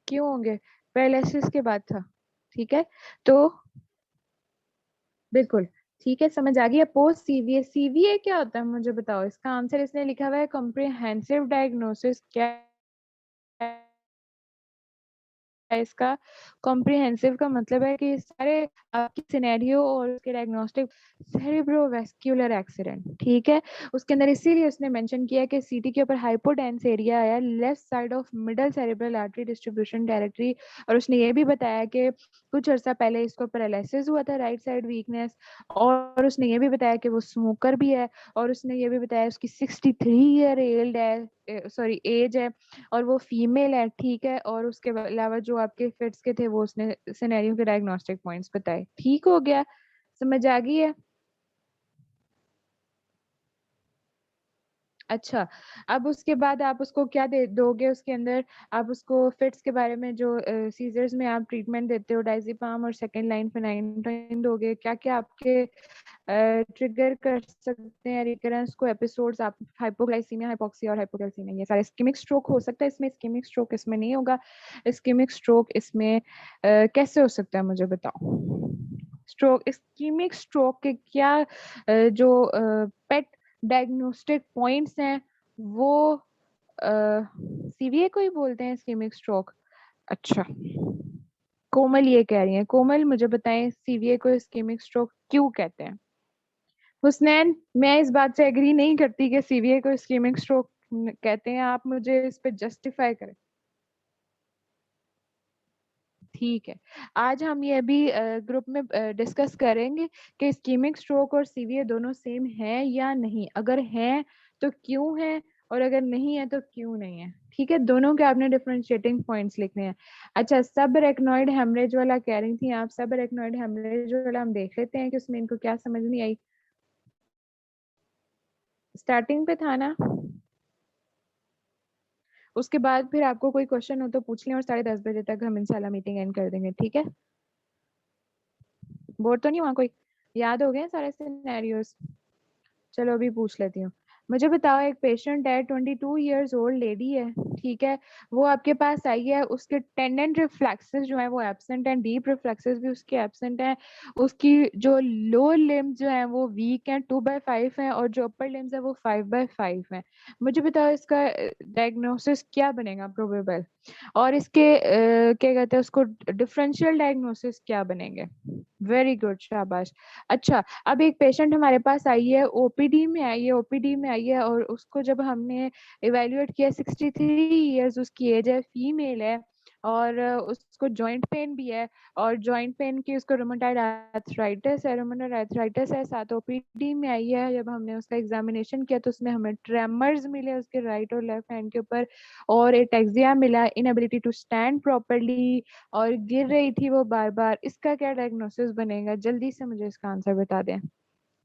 क्यों होंगे? पैरालिसिस के बाद था, ठीक है। तो बिल्कुल ठीक है, समझ आ गई। पोस्ट सीवीए, सीवीए क्या होता है मुझे बताओ। इसका आंसर इसने लिखा हुआ है कॉम्प्रिहेंसिव डायग्नोसिस। क्या है इसका? कॉम्प्रिहेंसिव का मतलब है कि सारे आपके सिनेरियो और उसके डायग्नोस्टिक। सेरेब्रोवास्कुलर एक्सीडेंट, ठीक है। उसके अंदर इसीलिए उसने मेंशन किया कि सीटी के ऊपर हाइपोडेंस एरिया आया left side of middle cerebral artery distribution directory. और उसने ये भी बताया कि कुछ अर्सा पहले इसको पैरालिसिस हुआ था, राइट साइड वीकनेस। और उसने ये भी बताया कि वो स्मोकर भी है। और उसने ये भी बताया उसकी 63 ईयर एल्ड है, सॉरी एज है, और वो फीमेल है, ठीक है। और उसके अलावा जो आपके फिट्स के थे वो उसने सिनेरियो के डायग्नोस्टिक पॉइंट्स बताए। ठीक हो गया, समझ आ गई है? अच्छा, अब उसके बाद आप उसको क्या दे दोगे उसके अंदर? आप उसको फिट्स के बारे में जो सीजर्स में आप ट्रीटमेंट देते हो, डायज़ेपाम और सेकेंड लाइन फेनाइनटाइन दोगे। क्या क्या आपके ट्रिगर कर सकते हैं रिकरेंस को एपिसोड्स? आप हाइपोग्लाइसीमिया, हाइपोक्सिया और हाइपोकैल्सीमिया, ये सारे। इस्केमिक स्ट्रोक हो सकता है इसमें, इस्केमिक स्ट्रोक इसमें नहीं होगा। इस्केमिक स्ट्रोक इसमें कैसे हो सकता है मुझे बताओ। स्ट्रोक, इस्केमिक स्ट्रोक के क्या जो पेट डायग्नोस्टिक पॉइंट्स हैं वो सीवीए को ही बोलते हैं इस्केमिक स्ट्रोक। अच्छा, कोमल ये कह रही है। कोमल मुझे बताएं सीवीए को इस्केमिक स्ट्रोक क्यों कहते हैं? हुसनैन, मैं इस बात से एग्री नहीं करती कि सीवीए को इस्केमिक स्ट्रोक कहते हैं। आप मुझे इस पे जस्टिफाई करें। ठीक है, आज हम ये भी ग्रुप में डिस्कस करेंगे कि इस्केमिक स्ट्रोक और सीवीए दोनों सेम है या नहीं। अगर हैं तो क्यों है, और अगर नहीं है तो क्यों नहीं है। ठीक है, दोनों के आपने डिफरेंशिएटिंग पॉइंट्स लिखने हैं। अच्छा, सब रेक्नोइड हेमरेज वाला कह रही थी आप। सब रेक्नोइड हेमरेज वाला हम देख लेते हैं कि उसमें इनको क्या समझ नहीं आई। स्टार्टिंग पे था ना, उसके बाद फिर आपको कोई क्वेश्चन हो तो पूछ लें, और 10:30 बजे तक हम इंशाल्लाह मीटिंग एंड कर देंगे, ठीक है। बोर तो नहीं हुआ कोई? याद हो गए सारे सिनेरियोस? चलो अभी पूछ लेती हूँ। मुझे बताओ, एक पेशेंट है, 22 इयर्स ओल्ड लेडी है, ठीक है। वो आपके पास आई है, उसके टेंडेंट रिफ्लेक्सेस जो है वो एब्सेंट हैं, डीप रिफ्लेक्सेस भी उसके एब्सेंट हैं। उसकी जो लोअर लिम्ब जो है वो वीक है, 2/5 है, और जो अपर लिम्स है वो 5/5 है। मुझे बताओ इसका डायग्नोसिस क्या बनेगा प्रोबेबल, और इसके क्या कहते हैं उसको, डिफरेंशियल डायग्नोसिस क्या बनेंगे? वेरी गुड, शाबाश। अच्छा, अब एक पेशेंट हमारे पास आई है, ओपीडी में आई है, ओपीडी में आई है, और उसको जब हमने इवेल्युएट किया, 63 इयर्स उसकी एज है, फीमेल है, और उसको जॉइंट पेन भी है, और जॉइंट पेन की उसको रोमेटॉइड आर्थराइटिस है, रोमेटॉइड आर्थराइटिस है साथ। ओपीडी में आई है, जब हमने उसका एग्जामिनेशन किया तो उसमें हमें ट्रेमर्स मिले उसके राइट और लेफ्ट हैंड के ऊपर, और एटेक्सिया मिला, इनएबिलिटी टू स्टैंड प्रॉपर्ली, और गिर रही थी वो बार बार। इसका क्या डायग्नोसिस बनेगा? जल्दी से मुझे इसका आंसर बता दें।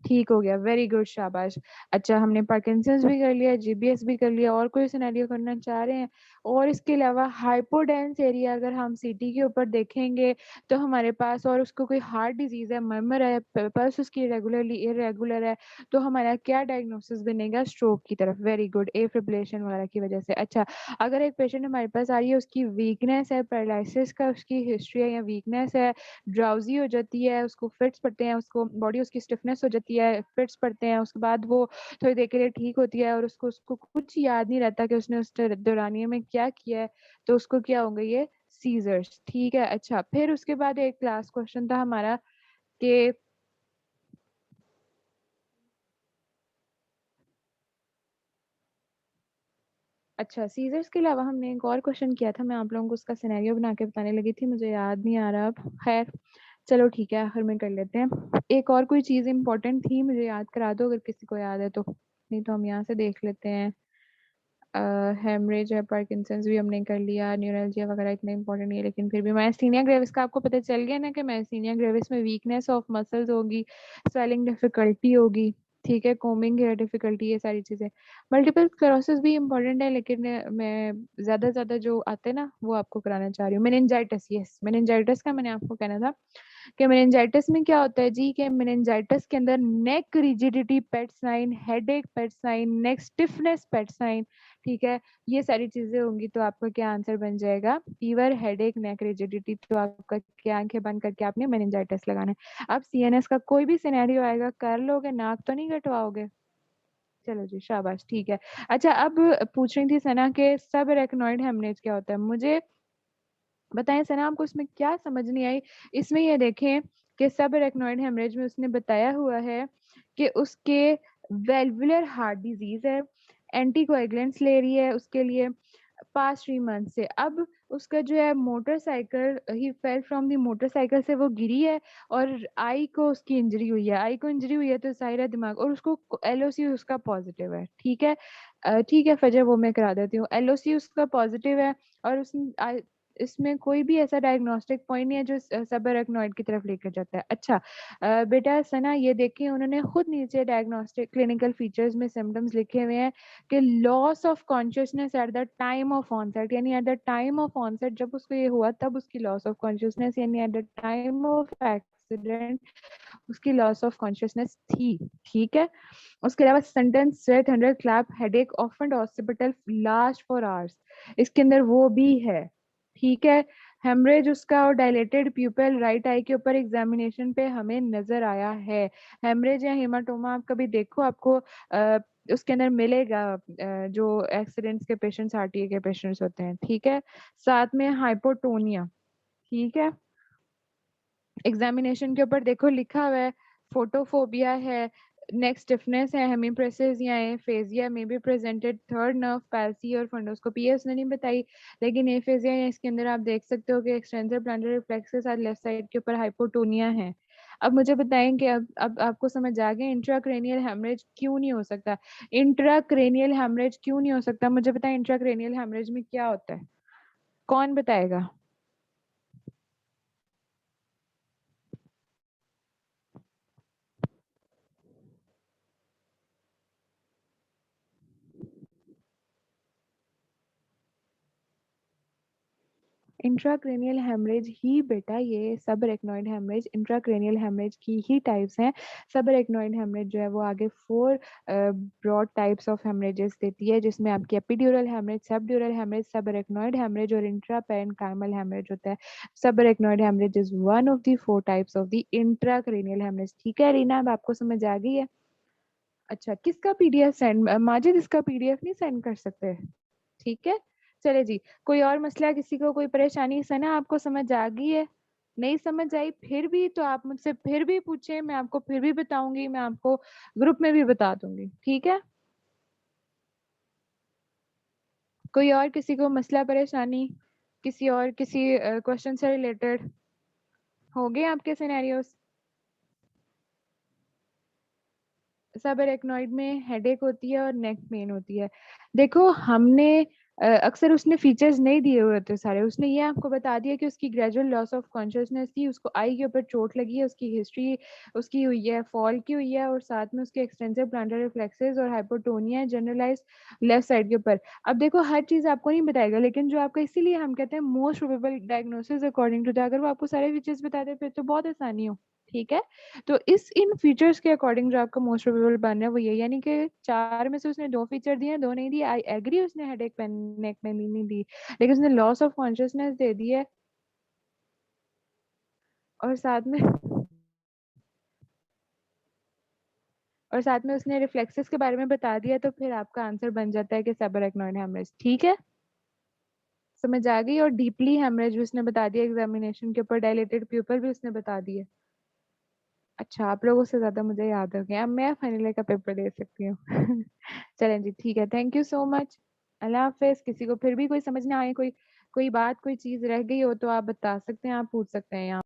ठीक हो गया, वेरी गुड, शाबाश। अच्छा, हमने पार्किंसंस भी कर लिया, जीबीएस भी कर लिया, और कोई सिनेरियो करना चाह रहे हैं? और इसके अलावा हाइपोडेंस एरिया अगर हम सीटी के ऊपर देखेंगे तो हमारे पास, और उसको कोई हार्ट डिजीज है, मर्मर है, पल्स उसकी रेगुलरली इरेगुलर है, तो हमारा क्या डायग्नोसिस बनेगा? स्ट्रोक की तरफ। वेरी गुड, ए फिब्रिलेशन वगैरह की वजह से। अच्छा, अगर एक पेशेंट हमारे पास आ रही है, उसकी वीकनेस है, पैरालिसिस का उसकी हिस्ट्री है या वीकनेस है, ड्राउजी हो जाती है, उसको फिट्स पड़ते हैं, उसको बॉडी उसकी स्टिफनेस हो जाती है, फिट्स पड़ते हैं, उसके बाद वो थोड़ी देर के लिए ठीक होती है, और उसको उसको कुछ याद नहीं रहता कि उसने उस दौरानिए में क्या किया है, तो उसको क्या होंगे? ये सीजर्स, ठीक है। अच्छा, फिर उसके बाद एक क्लास क्वेश्चन था हमारा कि अच्छा, सीजर्स के अलावा हमने एक और क्वेश्चन किया था, मैं आप लोगों को उसका सिनेरियो बना के बताने लगी थी, मुझे याद नहीं आ रहा अब। खैर चलो ठीक है, आखिर में कर लेते हैं। एक और कोई चीज़ इंपॉर्टेंट थी, मुझे याद करा दो अगर किसी को याद है तो, नहीं तो हम यहाँ से देख लेते हैं। हेमरेज है, पार्किंसंस भी हमने कर लिया, न्यूरल्जिया वगैरह इतना इंपॉर्टेंट नहीं है, लेकिन फिर भी मायस्थीनिया ग्रेविस का आपको पता चल गया ना कि मायस्थीनिया ग्रेविस में वीकनेस ऑफ मसल्स होगी, स्वेलिंग डिफिकल्टी होगी, ठीक है, कोमिंग हेयर डिफिकल्टी, ये सारी चीजें। मल्टीपल स्क्लेरोसिस भी इंपॉर्टेंट है, लेकिन मैं ज्यादा जो आते हैं ना वो आपको कराना चाह रही हूँ। मेनिंजाइटिस, यस, मेनिंजाइटिस का मैंने आपको कहना था कि मेनिंजाइटिस में क्या होता है जी, कि मेनिंजाइटिस के अंदर नेक रिजिडिटी पेट साइन, हेडेक पेट साइन, नेक स्टिफनेस पेट साइन, ठीक है, ये सारी चीजें होंगी तो आपका क्या आंसर बन जाएगा, फीवर, हेडेक, नेक रिजिडिटी, तो आपका क्या, आंखें बंद करके आपने मेनिंजाइटिस लगाना है। अब सीएनएस का कोई भी सिनेरियो आएगा, कर लोगे, नाक तो नहीं कटवाओगे? चलो जी, शाबाश, ठीक है। अच्छा, अब पूछ रही थी सना के सब रेकनॉइड हेमरेज क्या होता है, मुझे बताएं सना, आपको इसमें क्या समझ नहीं आई? इसमें ये देखें कि सब रेकनॉइड हेमरेज में उसने बताया हुआ है कि उसके वेल्वुलर हार्ट डिजीज है, एंटीकोएगुलेंट्स ले रही है उसके लिए पास्ट 3 मंथ से। अब उसका जो है motorcycle, he fell from the motorcycle से वो गिरी है और आई को उसकी इंजरी हुई है, आई को इंजरी हुई है तो सायरा दिमाग, और उसको एलओसी उसका पॉजिटिव है, ठीक है। ठीक है फजर, वो मैं करा देती हूँ, एलओसी उसका पॉजिटिव है और इसमें कोई भी ऐसा डायग्नोस्टिक पॉइंट नहीं है जो सबअरेक्नॉइड की तरफ लेकर जाता है। अच्छा, बेटा सना, ये देखिए उन्होंने खुद नीचे डायग्नोस्टिक क्लिनिकल फीचर्स में सिम्टम्स लिखे हुए हैं कि loss of consciousness at the time of onset, यानी at the time of onset जब उसको ये हुआ तब उसकी लॉस ऑफ कॉन्शियसनेस, यानी at the time of accident उसकी लॉस ऑफ कॉन्शियसनेस थी, ठीक है। उसके अलावा sentence sweat, thunderclap, headache, often hospital, last for hours, इसके अंदर वो भी है, ठीक है। हेमरेज उसका और डायलेटेड प्यूपल राइट आई के ऊपर एग्जामिनेशन पे हमें नजर आया है। हेमरेज या हेमाटोमा आप कभी देखो, आपको उसके अंदर मिलेगा, जो एक्सीडेंट्स के पेशेंट्स, आरटीए के पेशेंट्स होते हैं, ठीक है। साथ में हाइपोटोनिया, ठीक है। एग्जामिनेशन के ऊपर देखो लिखा हुआ है, फोटोफोबिया है, नेक स्टिफनेस है, हेमीप्रेसिया है, फेजिया में भी प्रेजेंटेड, थर्ड नर्व पैल्सी और फंडोस्कोपी है उसने नहीं बताई, लेकिन एफेजिया है, इसके अंदर आप देख सकते हो कि एक्सटेंसिव प्लांटर रिफ्लेक्स के साथ लेफ्ट साइड के ऊपर हाइपोटोनिया है। अब मुझे बताएं कि अब आपको समझ आ गया इंट्राक्रेनियल हेमरेज क्यों नहीं हो सकता? इंट्राक्रेनियल हेमरेज क्यों नहीं हो सकता, मुझे बताएं इंट्राक्रेनियल हेमरेज में क्या होता है, कौन बताएगा? इंट्राक्रेनियल हेमरेज ही बेटा, ये सब रेक्नॉइड हेमरेज इंट्राक्रेनियल हेमरेज की ही टाइप्स हैं। सब रेक्नॉइड हेमरेज जो है वो आगे 4 ब्रॉड टाइप्स ऑफ हेमरेजेस देती है, जिसमें आपकी epidural haemorrhage, subdural haemorrhage, subarachnoid haemorrhage और इंट्रा पेरेन्काइमल हेमरेज होता है। Subarachnoid haemorrhage is one of the 4 types of the intracranial haemorrhage, ठीक है रीना, अब आपको समझ आ गई है? अच्छा, किसका पीडीएफ सेंड, माजिद इसका पीडीएफ नहीं सेंड कर सकते? ठीक है, चले जी। कोई और मसला, किसी को कोई परेशानी, सना आपको समझ आ गई है? नहीं समझ आई फिर भी तो आप मुझसे फिर भी पूछे, मैं आपको फिर भी बताऊंगी, मैं आपको ग्रुप में भी बता दूंगी, ठीक है। कोई और किसी को मसला, परेशानी, किसी और किसी क्वेश्चन से रिलेटेड हो गए आपके सिनेरियोस? सब एरेक्नॉइड में हेडेक होती है और नेक पेन होती है। देखो हमने अक्सर उसने फीचर्स नहीं दिए हुए थे सारे, उसने ये आपको बता दिया कि उसकी ग्रेजुअल लॉस ऑफ कॉन्शियसनेस थी, उसको आई के ऊपर चोट लगी है, उसकी हिस्ट्री उसकी हुई है, फॉल की हुई है, और साथ में उसके एक्सटेंसिव प्लांटर रिफ्लेक्सेस और हाइपोटोनिया जनरलाइज लेफ्ट साइड के ऊपर। अब देखो हर चीज आपको नहीं बताएगा, लेकिन जो आपका, इसीलिए हम कहते हैं most probable diagnosis according to the, अगर वो आपको सारे फीचर्स बता दे फिर तो बहुत आसानी हो, ठीक है। तो इस इन फीचर्स के अकॉर्डिंग जो आपका मोस्ट प्रोबेबल बनना है वो ये, यानी कि 4 में से उसने 2 फीचर दिए, 2 नहीं दिए, आई एग्री, उसने हेडेक पेन नेक पेन नहीं दी, लेकिन उसने लॉस ऑफ कॉन्शियसनेस दे दी है, और साथ में उसने रिफ्लेक्सेस के बारे में बता दिया, तो फिर आपका आंसर बन जाता है कि सबअरेक्नॉइड हेमरेज, ठीक है। समझ आ गई? और डीपली हेमरेज भी उसने बता दिया एग्जामिनेशन के ऊपर, डायलेटेड प्यूपल भी उसने बता दिया। अच्छा, आप लोगों से ज्यादा मुझे याद हो गया, अब मैं फाइनल का पेपर दे सकती हूँ। चलें जी, ठीक है, थैंक यू सो मच, अल्लाह हाफिज। किसी को फिर भी कोई समझ ना आए, कोई कोई बात, कोई चीज रह गई हो तो आप बता सकते हैं, आप पूछ सकते हैं यहाँ।